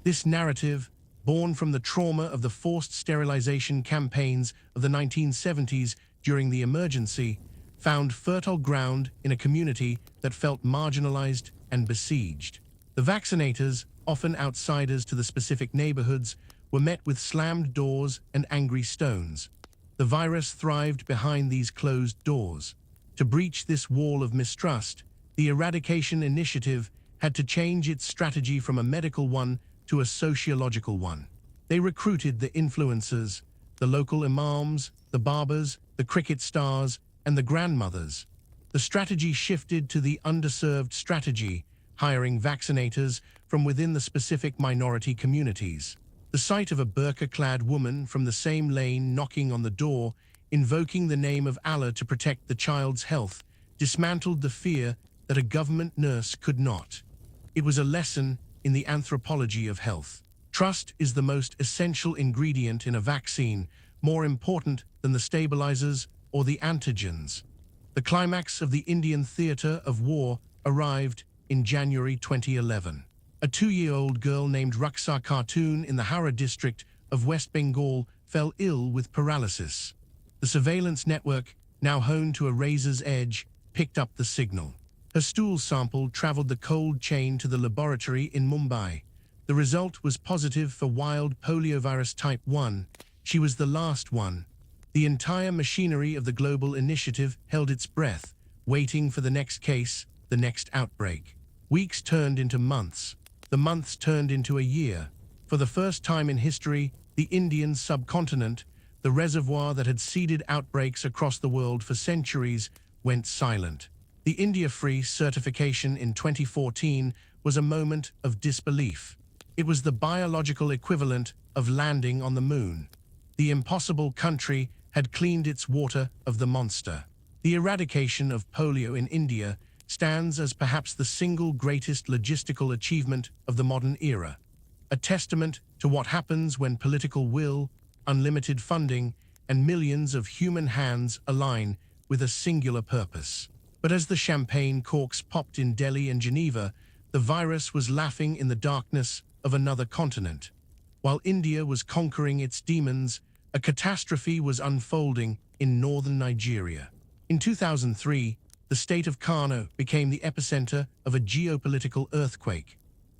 This narrative, born from the trauma of the forced sterilization campaigns of the 1970s during the emergency, found fertile ground in a community that felt marginalized and besieged. The vaccinators, often outsiders to the specific neighborhoods, were met with slammed doors and angry stones. The virus thrived behind these closed doors. To breach this wall of mistrust, the Eradication Initiative had to change its strategy from a medical one to a sociological one. They recruited the influencers, the local imams, the barbers, the cricket stars, and the grandmothers. The strategy shifted to the underserved strategy, hiring vaccinators from within the specific minority communities. The sight of a burqa-clad woman from the same lane knocking on the door, invoking the name of Allah to protect the child's health, dismantled the fear that a government nurse could not. It was a lesson in the anthropology of health. Trust is the most essential ingredient in a vaccine, more important than the stabilizers or the antigens. The climax of the Indian theater of war arrived in January 2011. A 2-year-old girl named Ruxa Khatun in the Howrah district of West Bengal fell ill with paralysis. The surveillance network, now honed to a razor's edge, picked up the signal. Her stool sample traveled the cold chain to the laboratory in Mumbai. The result was positive for wild poliovirus type 1. She was the last one. The entire machinery of the global initiative held its breath, waiting for the next case, the next outbreak. Weeks turned into months. The months turned into a year. For the first time in history, the Indian subcontinent, the reservoir that had seeded outbreaks across the world for centuries, went silent. The India-free certification in 2014 was a moment of disbelief. It was the biological equivalent of landing on the moon. The impossible country had cleaned its water of the monster. The eradication of polio in India stands as perhaps the single greatest logistical achievement of the modern era, a testament to what happens when political will, unlimited funding, and millions of human hands align with a singular purpose. But as the champagne corks popped in Delhi and Geneva, the virus was laughing in the darkness of another continent. While India was conquering its demons, a catastrophe was unfolding in northern Nigeria. In 2003, the state of Kano became the epicenter of a geopolitical earthquake.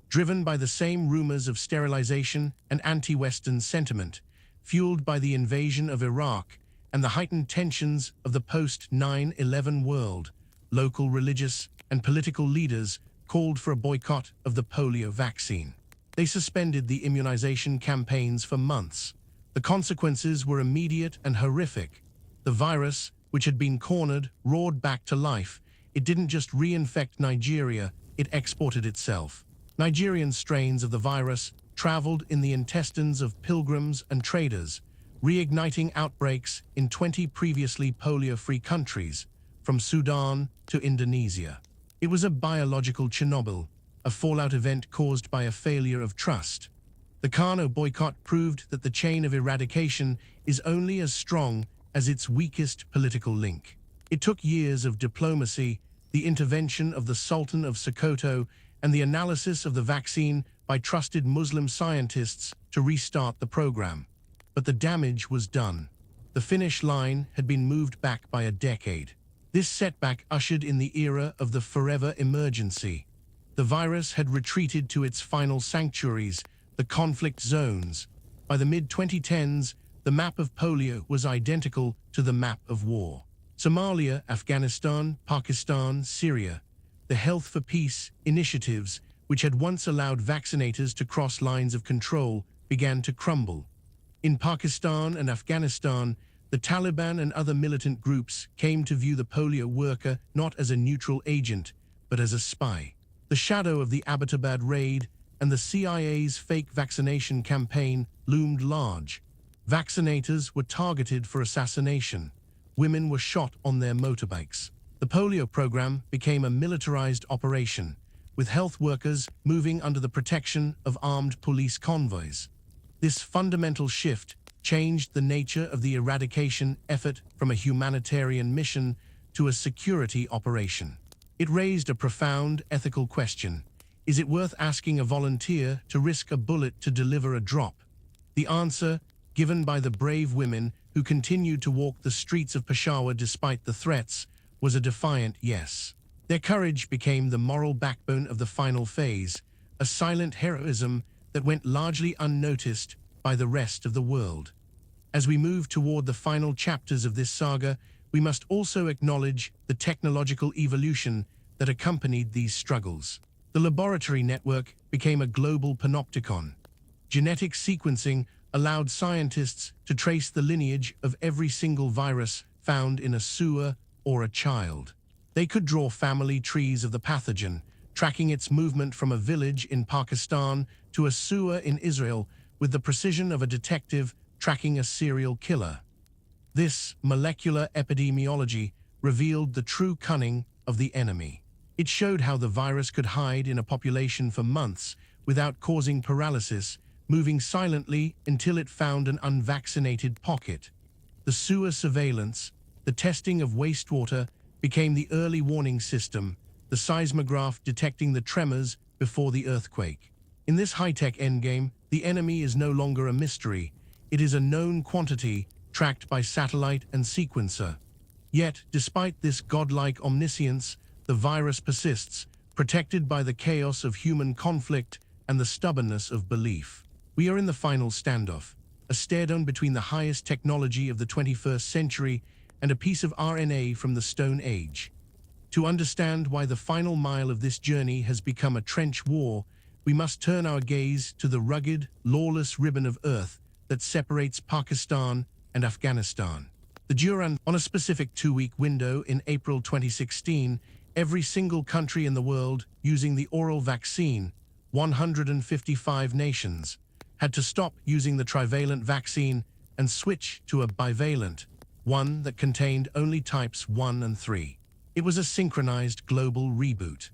Driven by the same rumors of sterilization and anti-Western sentiment, fueled by the invasion of Iraq and the heightened tensions of the post-9/11 world, local religious and political leaders called for a boycott of the polio vaccine. They suspended the immunization campaigns for months. The consequences were immediate and horrific. The virus, which had been cornered, roared back to life. It didn't just reinfect Nigeria, it exported itself. Nigerian strains of the virus traveled in the intestines of pilgrims and traders, reigniting outbreaks in 20 previously polio-free countries, from Sudan to Indonesia. It was a biological Chernobyl, a fallout event caused by a failure of trust. The Kano boycott proved that the chain of eradication is only as strong as its weakest political link. It took years of diplomacy, the intervention of the Sultan of Sokoto, and the analysis of the vaccine by trusted Muslim scientists to restart the program. But the damage was done. The finish line had been moved back by a decade. This setback ushered in the era of the forever emergency. The virus had retreated to its final sanctuaries, the conflict zones. By the mid-2010s, the map of polio was identical to the map of war. Somalia, Afghanistan, Pakistan, Syria. The Health for Peace initiatives, which had once allowed vaccinators to cross lines of control, began to crumble. In Pakistan and Afghanistan, the Taliban and other militant groups came to view the polio worker not as a neutral agent, but as a spy. The shadow of the Abbottabad raid and the CIA's fake vaccination campaign loomed large. Vaccinators were targeted for assassination. Women were shot on their motorbikes. The polio program became a militarized operation, with health workers moving under the protection of armed police convoys. This fundamental shift changed the nature of the eradication effort from a humanitarian mission to a security operation. It raised a profound ethical question. Is it worth asking a volunteer to risk a bullet to deliver a drop? The answer, given by the brave women who continued to walk the streets of Peshawar despite the threats, was a defiant yes. Their courage became the moral backbone of the final phase, a silent heroism that went largely unnoticed by the rest of the world. As we move toward the final chapters of this saga, we must also acknowledge the technological evolution that accompanied these struggles. The laboratory network became a global panopticon. Genetic sequencing allowed scientists to trace the lineage of every single virus found in a sewer or a child. They could draw family trees of the pathogen, tracking its movement from a village in Pakistan to a sewer in Israel with the precision of a detective tracking a serial killer. This molecular epidemiology revealed the true cunning of the enemy. It showed how the virus could hide in a population for months without causing paralysis, moving silently until it found an unvaccinated pocket. The sewer surveillance, the testing of wastewater, became the early warning system, the seismograph detecting the tremors before the earthquake. In this high-tech endgame, the enemy is no longer a mystery. It is a known quantity, tracked by satellite and sequencer. Yet, despite this godlike omniscience, the virus persists, protected by the chaos of human conflict and the stubbornness of belief. We are in the final standoff, a staredown between the highest technology of the 21st century and a piece of RNA from the Stone Age. To understand why the final mile of this journey has become a trench war, we must turn our gaze to the rugged, lawless ribbon of earth that separates Pakistan and Afghanistan. The Duran, on a specific 2-week window in April 2016, every single country in the world using the oral vaccine, 155 nations, had to stop using the trivalent vaccine and switch to a bivalent, one that contained only types 1 and 3. It was a synchronized global reboot.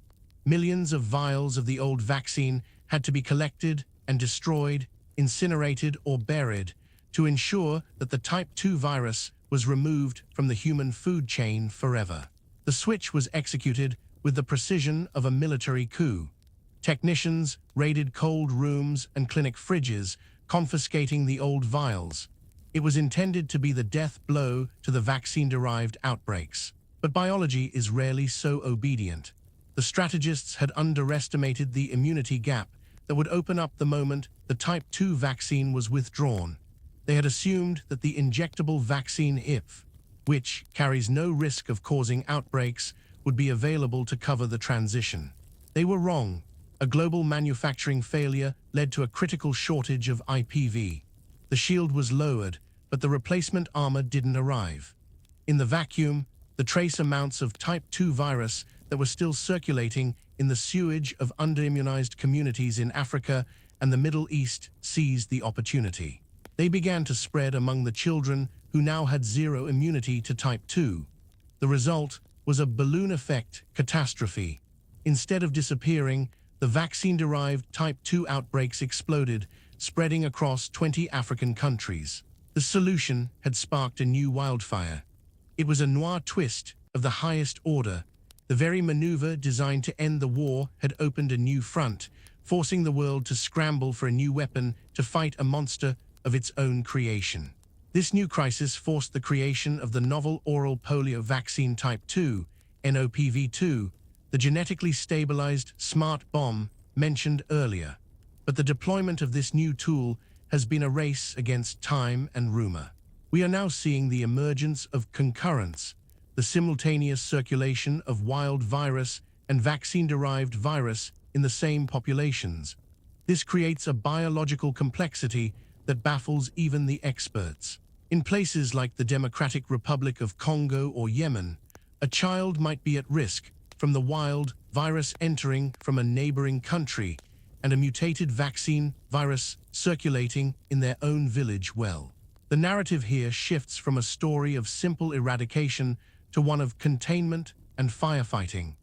Millions of vials of the old vaccine had to be collected and destroyed, incinerated or buried to ensure that the type 2 virus was removed from the human food chain forever. The switch was executed with the precision of a military coup. Technicians raided cold rooms and clinic fridges, confiscating the old vials. It was intended to be the death blow to the vaccine-derived outbreaks. But biology is rarely so obedient. The strategists had underestimated the immunity gap that would open up the moment the type 2 vaccine was withdrawn. They had assumed that the injectable vaccine IPV, which carries no risk of causing outbreaks, would be available to cover the transition. They were wrong. A global manufacturing failure led to a critical shortage of IPV. The shield was lowered, but the replacement armor didn't arrive. In the vacuum, the trace amounts of type 2 virus that were still circulating in the sewage of underimmunized communities in Africa and the Middle East seized the opportunity. They began to spread among the children who now had zero immunity to type 2. The result was a balloon effect catastrophe. Instead of disappearing, the vaccine-derived type 2 outbreaks exploded, spreading across 20 African countries. The solution had sparked a new wildfire. It was a noir twist of the highest order. The very maneuver designed to end the war had opened a new front, forcing the world to scramble for a new weapon to fight a monster of its own creation. This new crisis forced the creation of the novel oral polio vaccine type 2, NOPV2, the genetically stabilized smart bomb mentioned earlier. But the deployment of this new tool has been a race against time and rumor. We are now seeing the emergence of concurrence, the simultaneous circulation of wild virus and vaccine-derived virus in the same populations. This creates a biological complexity that baffles even the experts. In places like the Democratic Republic of Congo or Yemen, a child might be at risk from the wild virus entering from a neighboring country and a mutated vaccine virus circulating in their own village well. The narrative here shifts from a story of simple eradication to one of containment and firefighting.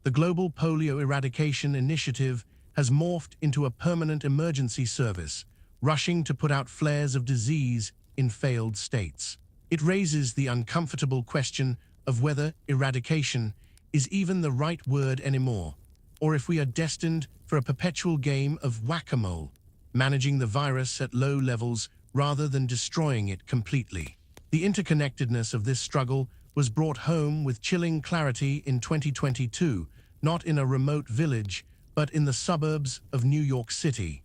The Global Polio Eradication Initiative has morphed into a permanent emergency service, rushing to put out flares of disease in failed states. It raises the uncomfortable question of whether eradication is even the right word anymore, or if we are destined for a perpetual game of whack-a-mole, managing the virus at low levels rather than destroying it completely. The interconnectedness of this struggle was brought home with chilling clarity in 2022, not in a remote village, but in the suburbs of New York City.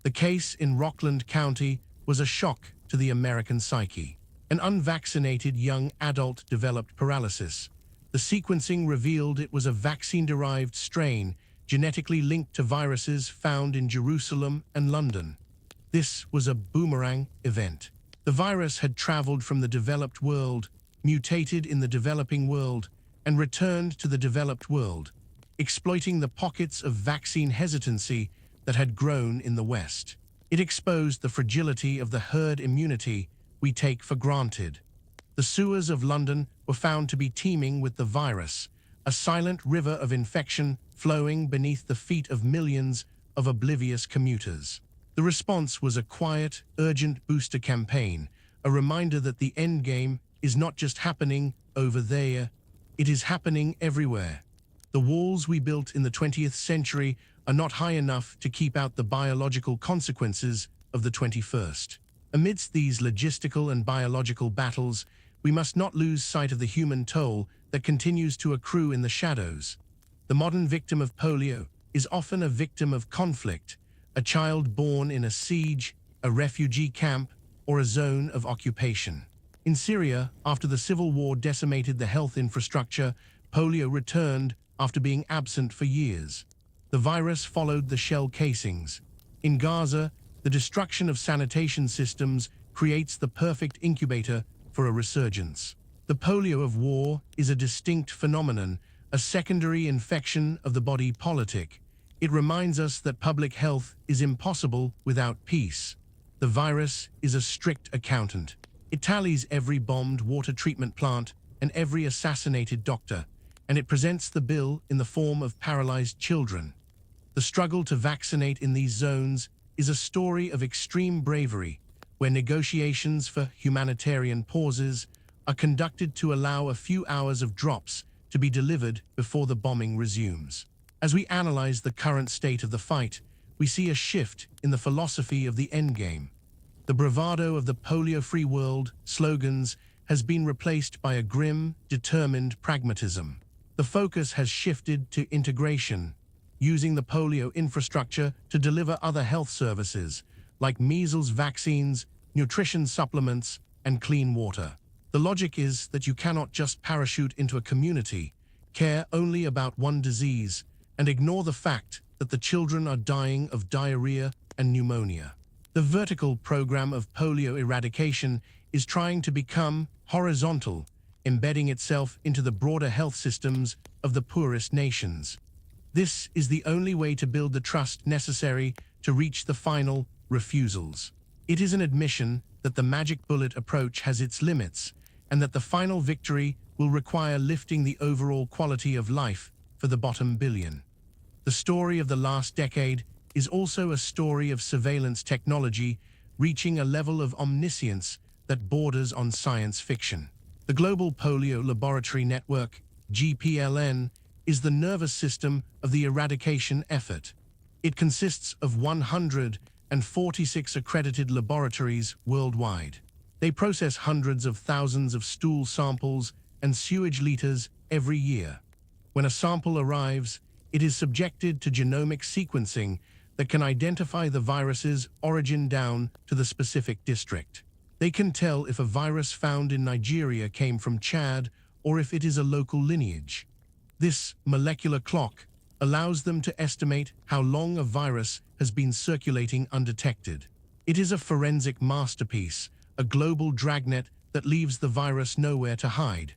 The case in Rockland County was a shock to the American psyche. An unvaccinated young adult developed paralysis. The sequencing revealed it was a vaccine-derived strain genetically linked to viruses found in Jerusalem and London. This was a boomerang event. The virus had traveled from the developed world, mutated in the developing world, and returned to the developed world, exploiting the pockets of vaccine hesitancy that had grown in the West. It exposed the fragility of the herd immunity we take for granted. The sewers of London were found to be teeming with the virus, a silent river of infection flowing beneath the feet of millions of oblivious commuters. The response was a quiet, urgent booster campaign, a reminder that the endgame is not just happening over there, it is happening everywhere. The walls we built in the 20th century are not high enough to keep out the biological consequences of the 21st. Amidst these logistical and biological battles, we must not lose sight of the human toll that continues to accrue in the shadows. The modern victim of polio is often a victim of conflict, a child born in a siege, a refugee camp, or a zone of occupation. In Syria, after the civil war decimated the health infrastructure, polio returned after being absent for years. The virus followed the shell casings. In Gaza, the destruction of sanitation systems creates the perfect incubator for a resurgence. The polio of war is a distinct phenomenon, a secondary infection of the body politic. It reminds us that public health is impossible without peace. The virus is a strict accountant. It tallies every bombed water treatment plant and every assassinated doctor, and it presents the bill in the form of paralyzed children. The struggle to vaccinate in these zones is a story of extreme bravery, where negotiations for humanitarian pauses are conducted to allow a few hours of drops to be delivered before the bombing resumes. As we analyze the current state of the fight, we see a shift in the philosophy of the endgame. The bravado of the polio-free world slogans has been replaced by a grim, determined pragmatism. The focus has shifted to integration, using the polio infrastructure to deliver other health services, like measles vaccines, nutrition supplements, and clean water. The logic is that you cannot just parachute into a community, care only about one disease, and ignore the fact that the children are dying of diarrhea and pneumonia. The vertical program of polio eradication is trying to become horizontal, embedding itself into the broader health systems of the poorest nations. This is the only way to build the trust necessary to reach the final refusals. It is an admission that the magic bullet approach has its limits, and that the final victory will require lifting the overall quality of life for the bottom billion. The story of the last decade is also a story of surveillance technology reaching a level of omniscience that borders on science fiction. The Global Polio Laboratory Network, GPLN, is the nervous system of the eradication effort. It consists of 146 accredited laboratories worldwide. They process hundreds of thousands of stool samples and sewage liters every year. When a sample arrives, it is subjected to genomic sequencing that can identify the virus's origin down to the specific district. They can tell if a virus found in Nigeria came from Chad or if it is a local lineage. This molecular clock allows them to estimate how long a virus has been circulating undetected. It is a forensic masterpiece, a global dragnet that leaves the virus nowhere to hide.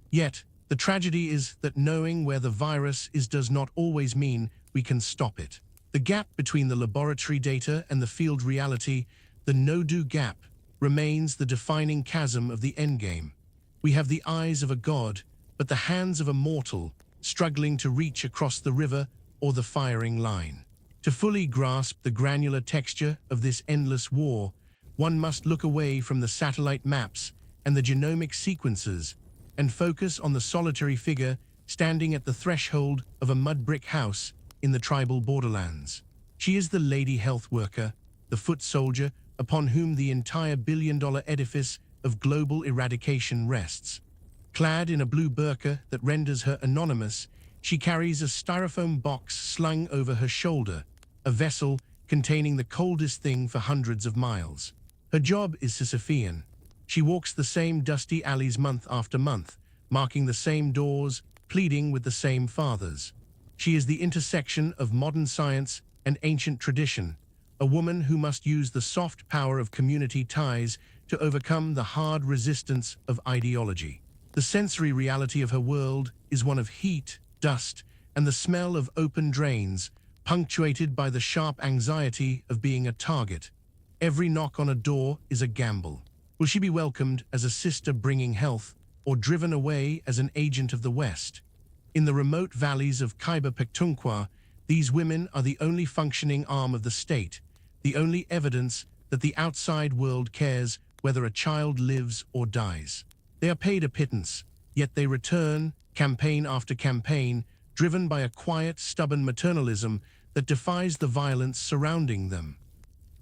Yet, the tragedy is that knowing where the virus is does not always mean we can stop it. The gap between the laboratory data and the field reality, the no-do gap, remains the defining chasm of the endgame. We have the eyes of a god, but the hands of a mortal, struggling to reach across the river or the firing line. To fully grasp the granular texture of this endless war, one must look away from the satellite maps and the genomic sequences and focus on the solitary figure standing at the threshold of a mud brick house in the tribal borderlands. She is the lady health worker, the foot soldier upon whom the entire billion-dollar edifice of global eradication rests. Clad in a blue burqa that renders her anonymous, she carries a styrofoam box slung over her shoulder, a vessel containing the coldest thing for hundreds of miles. Her job is Sisyphean. She walks the same dusty alleys month after month, marking the same doors, pleading with the same fathers. She is the intersection of modern science and ancient tradition, a woman who must use the soft power of community ties to overcome the hard resistance of ideology. The sensory reality of her world is one of heat, dust, and the smell of open drains, punctuated by the sharp anxiety of being a target. Every knock on a door is a gamble. Will she be welcomed as a sister bringing health, or driven away as an agent of the West? In the remote valleys of Khyber Pakhtunkhwa, these women are the only functioning arm of the state, the only evidence that the outside world cares whether a child lives or dies. They are paid a pittance, yet they return, campaign after campaign, driven by a quiet, stubborn maternalism that defies the violence surrounding them.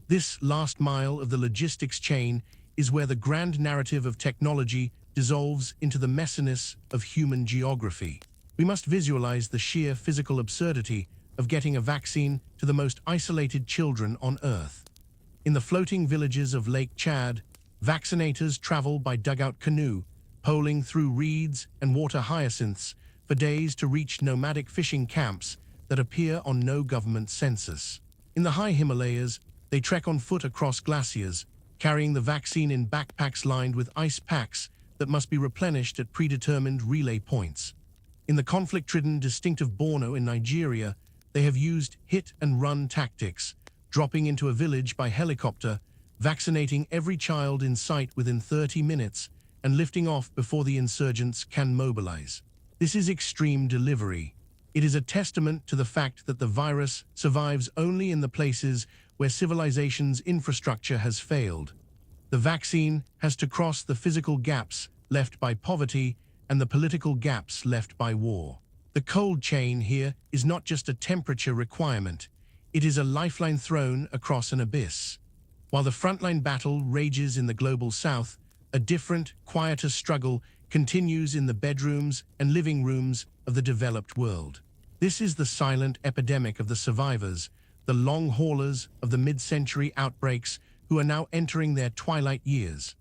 This last mile of the logistics chain is where the grand narrative of technology dissolves into the messiness of human geography. We must visualize the sheer physical absurdity of getting a vaccine to the most isolated children on Earth. In the floating villages of Lake Chad, vaccinators travel by dugout canoe, poling through reeds and water hyacinths for days to reach nomadic fishing camps that appear on no government census. In the high Himalayas, they trek on foot across glaciers, carrying the vaccine in backpacks lined with ice packs that must be replenished at predetermined relay points. In the conflict-ridden distinctive Borno in Nigeria, they have used hit-and-run tactics, dropping into a village by helicopter, vaccinating every child in sight within 30 minutes, and lifting off before the insurgents can mobilize. This is extreme delivery. It is a testament to the fact that the virus survives only in the places where civilization's infrastructure has failed. The vaccine has to cross the physical gaps left by poverty and the political gaps left by war. The cold chain here is not just a temperature requirement, it is a lifeline thrown across an abyss. While the frontline battle rages in the global south, a different, quieter struggle continues in the bedrooms and living rooms of the developed world. This is the silent epidemic of the survivors, the long haulers of the mid-century outbreaks who are now entering their twilight years.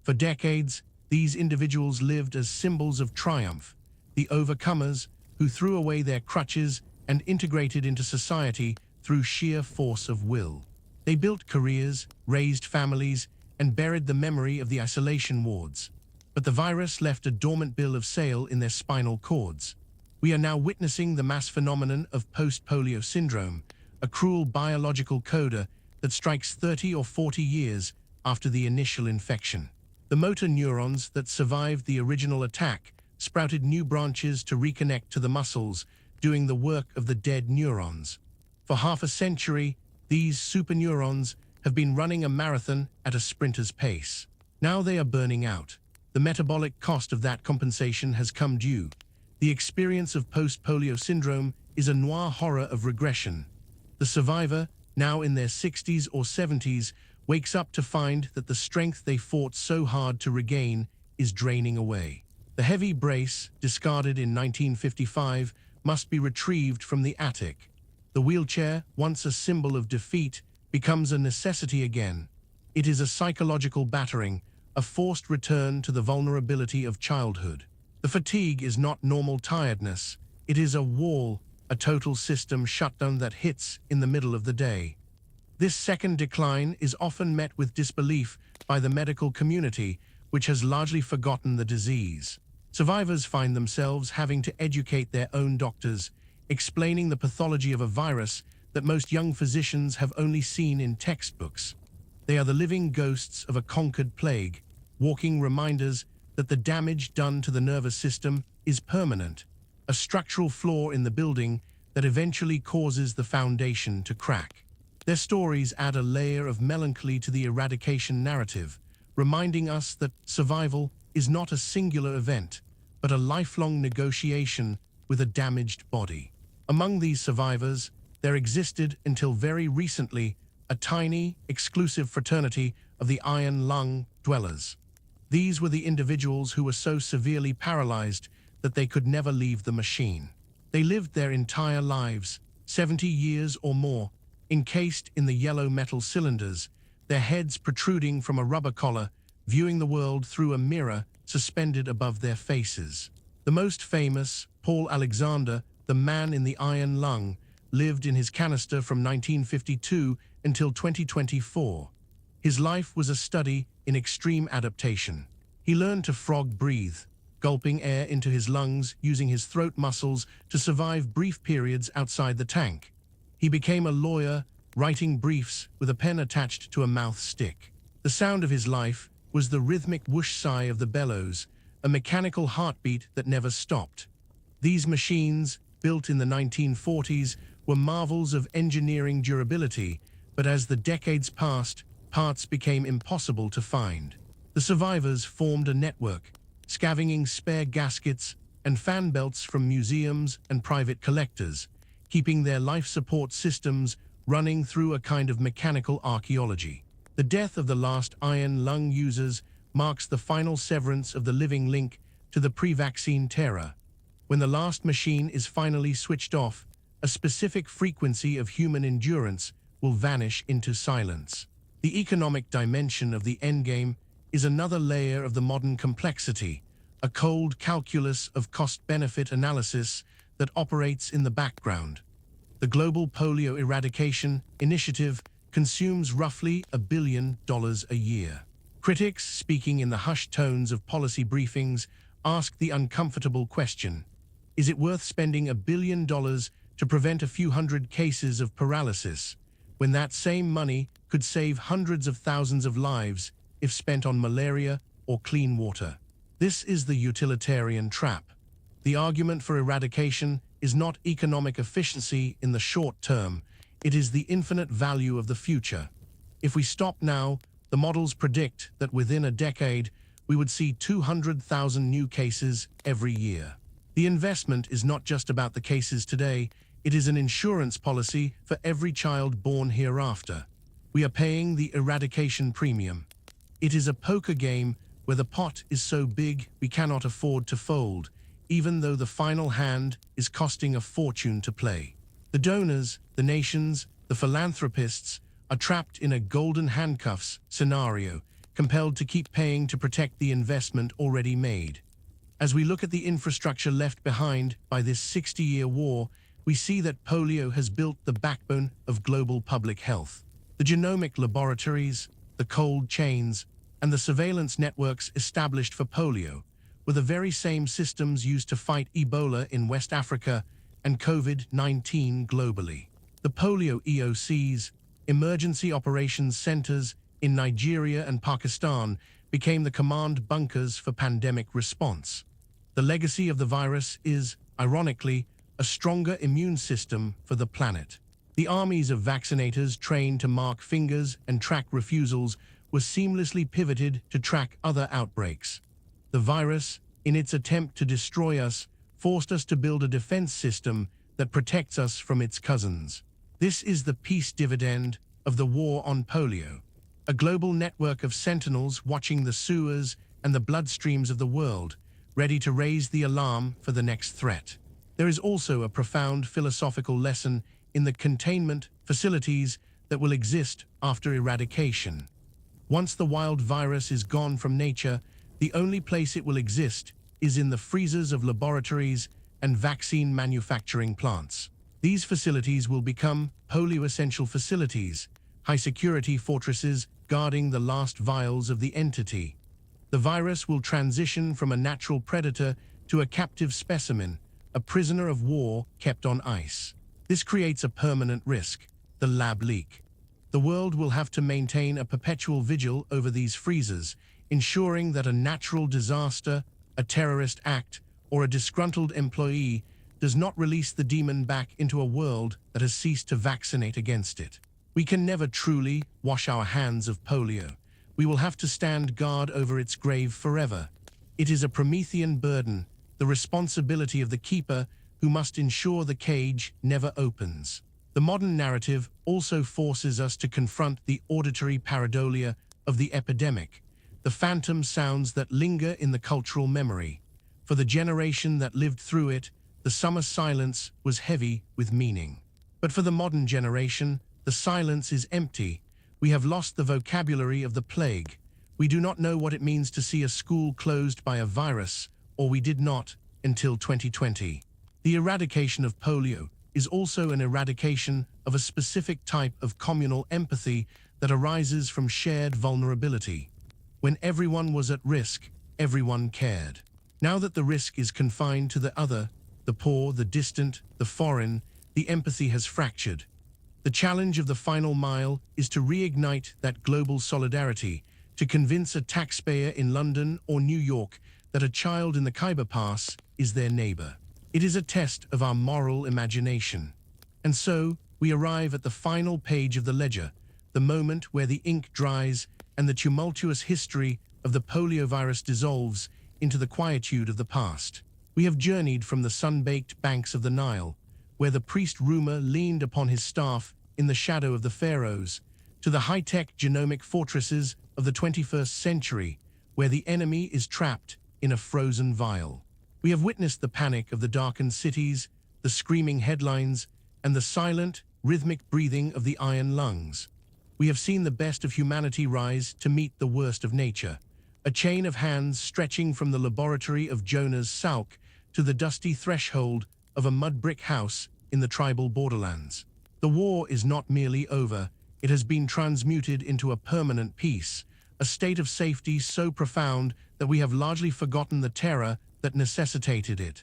For decades, these individuals lived as symbols of triumph, the overcomers who threw away their crutches and integrated into society through sheer force of will. They built careers, raised families, and buried the memory of the isolation wards. But the virus left a dormant bill of sale in their spinal cords. We are now witnessing the mass phenomenon of post-polio syndrome, a cruel biological coda that strikes 30 or 40 years after the initial infection. The motor neurons that survived the original attack sprouted new branches to reconnect to the muscles, doing the work of the dead neurons. For half a century, these superneurons have been running a marathon at a sprinter's pace. Now they are burning out. The metabolic cost of that compensation has come due. The experience of post-polio syndrome is a noir horror of regression. The survivor, now in their 60s or 70s, wakes up to find that the strength they fought so hard to regain is draining away. The heavy brace, discarded in 1955, must be retrieved from the attic. The wheelchair, once a symbol of defeat, becomes a necessity again. It is a psychological battering, a forced return to the vulnerability of childhood. The fatigue is not normal tiredness. It is a wall, a total system shutdown that hits in the middle of the day. This second decline is often met with disbelief by the medical community, which has largely forgotten the disease. Survivors find themselves having to educate their own doctors, explaining the pathology of a virus that most young physicians have only seen in textbooks. They are the living ghosts of a conquered plague, walking reminders that the damage done to the nervous system is permanent, a structural flaw in the building that eventually causes the foundation to crack. Their stories add a layer of melancholy to the eradication narrative, reminding us that survival is not a singular event, but a lifelong negotiation with a damaged body. Among these survivors, there existed until very recently a tiny, exclusive fraternity of the iron lung dwellers. These were the individuals who were so severely paralyzed that they could never leave the machine. They lived their entire lives, 70 years or more, encased in the yellow metal cylinders, their heads protruding from a rubber collar, viewing the world through a mirror suspended above their faces. The most famous, Paul Alexander, the man in the iron lung, lived in his canister from 1952 until 2024. His life was a study in extreme adaptation. He learned to frog breathe, gulping air into his lungs using his throat muscles to survive brief periods outside the tank. He became a lawyer, writing briefs with a pen attached to a mouth stick. The sound of his life was the rhythmic whoosh sigh of the bellows, a mechanical heartbeat that never stopped. These machines, built in the 1940s, were marvels of engineering durability, but as the decades passed, parts became impossible to find. The survivors formed a network, scavenging spare gaskets and fan belts from museums and private collectors, keeping their life support systems running through a kind of mechanical archaeology. The death of the last iron lung users marks the final severance of the living link to the pre-vaccine terror. When the last machine is finally switched off, a specific frequency of human endurance will vanish into silence. The economic dimension of the endgame is another layer of the modern complexity, a cold calculus of cost-benefit analysis that operates in the background. The Global Polio Eradication Initiative consumes roughly $1 billion a year. Critics, speaking in the hushed tones of policy briefings, ask the uncomfortable question: is it worth spending $1 billion to prevent a few hundred cases of paralysis, when that same money could save hundreds of thousands of lives if spent on malaria or clean water? This is the utilitarian trap. The argument for eradication is not economic efficiency in the short term, it is the infinite value of the future. If we stop now, the models predict that within a decade, we would see 200,000 new cases every year. The investment is not just about the cases today, it is an insurance policy for every child born hereafter. We are paying the eradication premium. It is a poker game where the pot is so big we cannot afford to fold, even though the final hand is costing a fortune to play. The donors, the nations, the philanthropists are trapped in a golden handcuffs scenario, compelled to keep paying to protect the investment already made. As we look at the infrastructure left behind by this 60-year war, we see that polio has built the backbone of global public health. The genomic laboratories, the cold chains, and the surveillance networks established for polio were the very same systems used to fight Ebola in West Africa and COVID-19 globally. The polio EOCs, Emergency Operations Centers in Nigeria and Pakistan, became the command bunkers for pandemic response. The legacy of the virus is, ironically, a stronger immune system for the planet. The armies of vaccinators trained to mark fingers and track refusals were seamlessly pivoted to track other outbreaks. The virus, in its attempt to destroy us, forced us to build a defense system that protects us from its cousins. This is the peace dividend of the war on polio, a global network of sentinels watching the sewers and the bloodstreams of the world, ready to raise the alarm for the next threat. There is also a profound philosophical lesson in the containment facilities that will exist after eradication. Once the wild virus is gone from nature, the only place it will exist is in the freezers of laboratories and vaccine manufacturing plants. These facilities will become polio-essential facilities, high-security fortresses guarding the last vials of the entity. The virus will transition from a natural predator to a captive specimen, a prisoner of war kept on ice. This creates a permanent risk, the lab leak. The world will have to maintain a perpetual vigil over these freezers, ensuring that a natural disaster, a terrorist act, or a disgruntled employee does not release the demon back into a world that has ceased to vaccinate against it. We can never truly wash our hands of polio. We will have to stand guard over its grave forever. It is a Promethean burden, the responsibility of the keeper who must ensure the cage never opens. The modern narrative also forces us to confront the auditory pareidolia of the epidemic, the phantom sounds that linger in the cultural memory. For the generation that lived through it, the summer silence was heavy with meaning. But for the modern generation, the silence is empty. We have lost the vocabulary of the plague. We do not know what it means to see a school closed by a virus, or we did not until 2020. The eradication of polio is also an eradication of a specific type of communal empathy that arises from shared vulnerability. When everyone was at risk, everyone cared. Now that the risk is confined to the other, the poor, the distant, the foreign, the empathy has fractured. The challenge of the final mile is to reignite that global solidarity, to convince a taxpayer in London or New York that a child in the Khyber Pass is their neighbor. It is a test of our moral imagination. And so, we arrive at the final page of the ledger, the moment where the ink dries and the tumultuous history of the poliovirus dissolves into the quietude of the past. We have journeyed from the sun-baked banks of the Nile, where the priest Rumor leaned upon his staff in the shadow of the pharaohs, to the high-tech genomic fortresses of the 21st century, where the enemy is trapped in a frozen vial. We have witnessed the panic of the darkened cities, the screaming headlines, and the silent, rhythmic breathing of the iron lungs. We have seen the best of humanity rise to meet the worst of nature, a chain of hands stretching from the laboratory of Jonas' Salk to the dusty threshold of a mud-brick house in the tribal borderlands. The war is not merely over, it has been transmuted into a permanent peace, a state of safety so profound that we have largely forgotten the terror that necessitated it.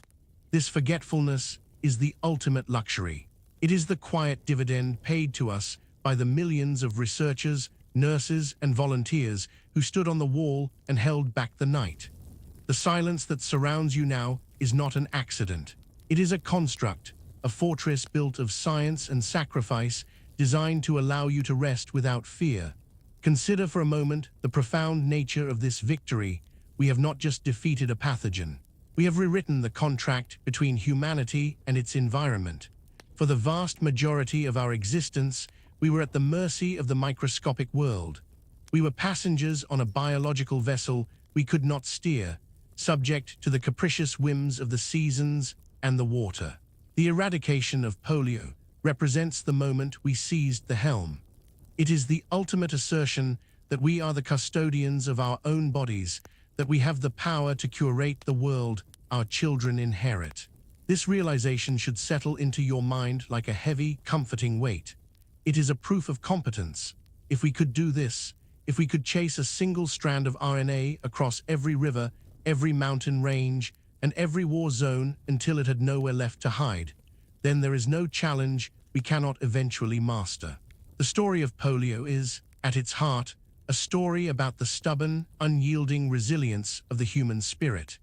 This forgetfulness is the ultimate luxury. It is the quiet dividend paid to us by the millions of researchers, nurses, and volunteers who stood on the wall and held back the night. The silence that surrounds you now is not an accident. It is a construct, a fortress built of science and sacrifice designed to allow you to rest without fear. Consider for a moment the profound nature of this victory. We have not just defeated a pathogen. We have rewritten the contract between humanity and its environment. For the vast majority of our existence, we were at the mercy of the microscopic world. We were passengers on a biological vessel we could not steer, subject to the capricious whims of the seasons and the water. The eradication of polio represents the moment we seized the helm. It is the ultimate assertion that we are the custodians of our own bodies, that we have the power to curate the world our children inherit. This realization should settle into your mind like a heavy, comforting weight. It is a proof of competence. If we could do this, if we could chase a single strand of RNA across every river, every mountain range, and every war zone until it had nowhere left to hide, then there is no challenge we cannot eventually master. The story of polio is, at its heart, a story about the stubborn, unyielding resilience of the human spirit.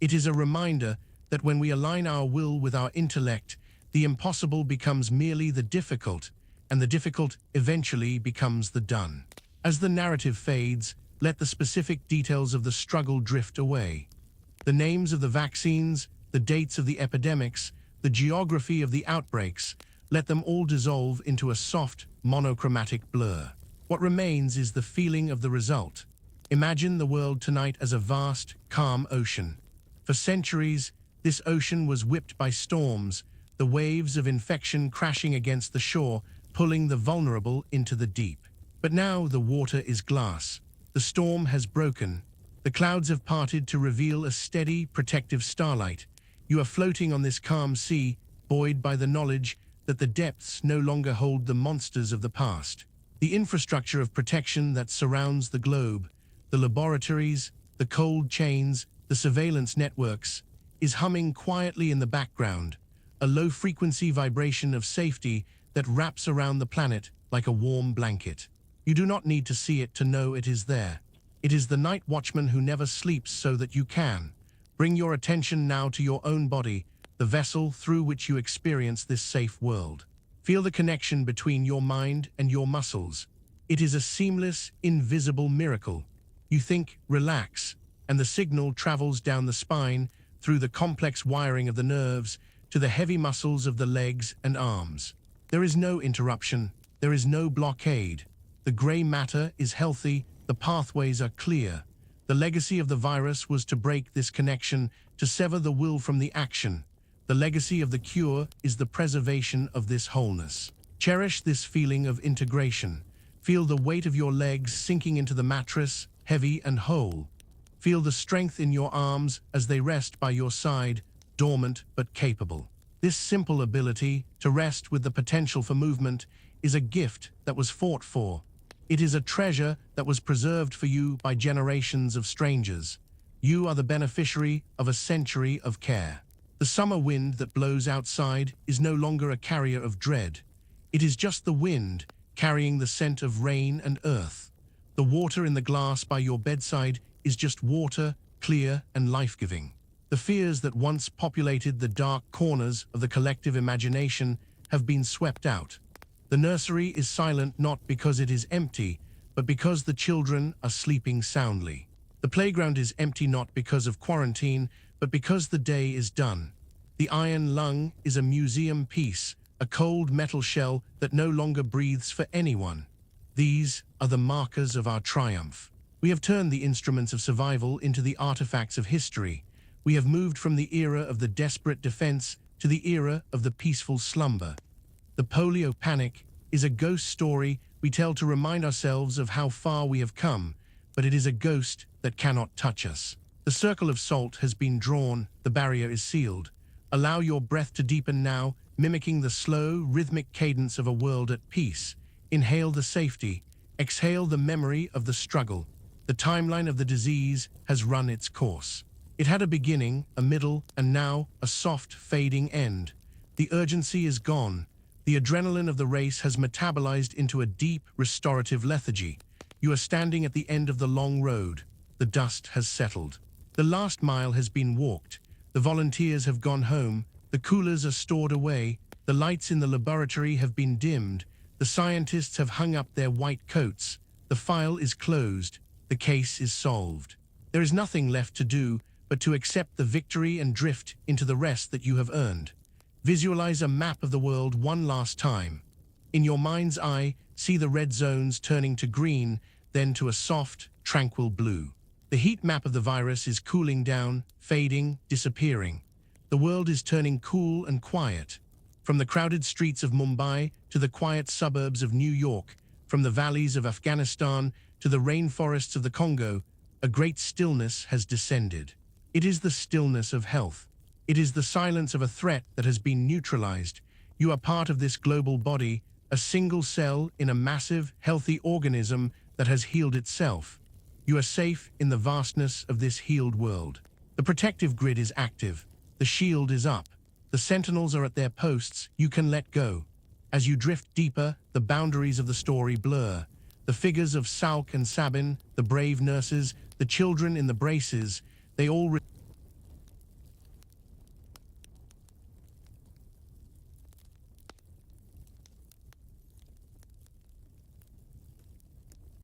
It is a reminder that when we align our will with our intellect, the impossible becomes merely the difficult, and the difficult eventually becomes the done. As the narrative fades, let the specific details of the struggle drift away. The names of the vaccines, the dates of the epidemics, the geography of the outbreaks, let them all dissolve into a soft, monochromatic blur. What remains is the feeling of the result. Imagine the world tonight as a vast, calm ocean. For centuries, this ocean was whipped by storms, the waves of infection crashing against the shore, pulling the vulnerable into the deep. But now the water is glass. The storm has broken. The clouds have parted to reveal a steady, protective starlight. You are floating on this calm sea, buoyed by the knowledge that the depths no longer hold the monsters of the past. The infrastructure of protection that surrounds the globe, the laboratories, the cold chains, the surveillance networks, is humming quietly in the background, a low-frequency vibration of safety that wraps around the planet like a warm blanket. You do not need to see it to know it is there. It is the night watchman who never sleeps so that you can. Bring your attention now to your own body, the vessel through which you experience this safe world. Feel the connection between your mind and your muscles. It is a seamless, invisible miracle. You think, relax, and the signal travels down the spine, through the complex wiring of the nerves, to the heavy muscles of the legs and arms. There is no interruption. There is no blockade. The gray matter is healthy. The pathways are clear. The legacy of the virus was to break this connection, to sever the will from the action. The legacy of the cure is the preservation of this wholeness. Cherish this feeling of integration. Feel the weight of your legs sinking into the mattress, heavy and whole. Feel the strength in your arms as they rest by your side, dormant but capable. This simple ability to rest with the potential for movement is a gift that was fought for. It is a treasure that was preserved for you by generations of strangers. You are the beneficiary of a century of care. The summer wind that blows outside is no longer a carrier of dread. It is just the wind, carrying the scent of rain and earth. The water in the glass by your bedside is just water, clear and life-giving. The fears that once populated the dark corners of the collective imagination have been swept out. The nursery is silent not because it is empty, but because the children are sleeping soundly. The playground is empty not because of quarantine, but because the day is done. The iron lung is a museum piece, a cold metal shell that no longer breathes for anyone. These are the markers of our triumph. We have turned the instruments of survival into the artifacts of history. We have moved from the era of the desperate defense to the era of the peaceful slumber. The polio panic is a ghost story we tell to remind ourselves of how far we have come, but it is a ghost that cannot touch us. The circle of salt has been drawn, the barrier is sealed. Allow your breath to deepen now, mimicking the slow, rhythmic cadence of a world at peace. Inhale the safety, exhale the memory of the struggle. The timeline of the disease has run its course. It had a beginning, a middle, and now a soft, fading end. The urgency is gone. The adrenaline of the race has metabolized into a deep, restorative lethargy. You are standing at the end of the long road. The dust has settled. The last mile has been walked. The volunteers have gone home. The coolers are stored away. The lights in the laboratory have been dimmed. The scientists have hung up their white coats. The file is closed. The case is solved. There is nothing left to do but to accept the victory and drift into the rest that you have earned. Visualize a map of the world one last time. In your mind's eye, see the red zones turning to green, then to a soft, tranquil blue. The heat map of the virus is cooling down, fading, disappearing. The world is turning cool and quiet. From the crowded streets of Mumbai to the quiet suburbs of New York, from the valleys of Afghanistan to the rainforests of the Congo, a great stillness has descended. It is the stillness of health. It is the silence of a threat that has been neutralized. You are part of this global body, a single cell in a massive, healthy organism that has healed itself. You are safe in the vastness of this healed world. The protective grid is active. The shield is up. The sentinels are at their posts. You can let go. As you drift deeper, the boundaries of the story blur. The figures of Salk and Sabin, the brave nurses, the children in the braces, they all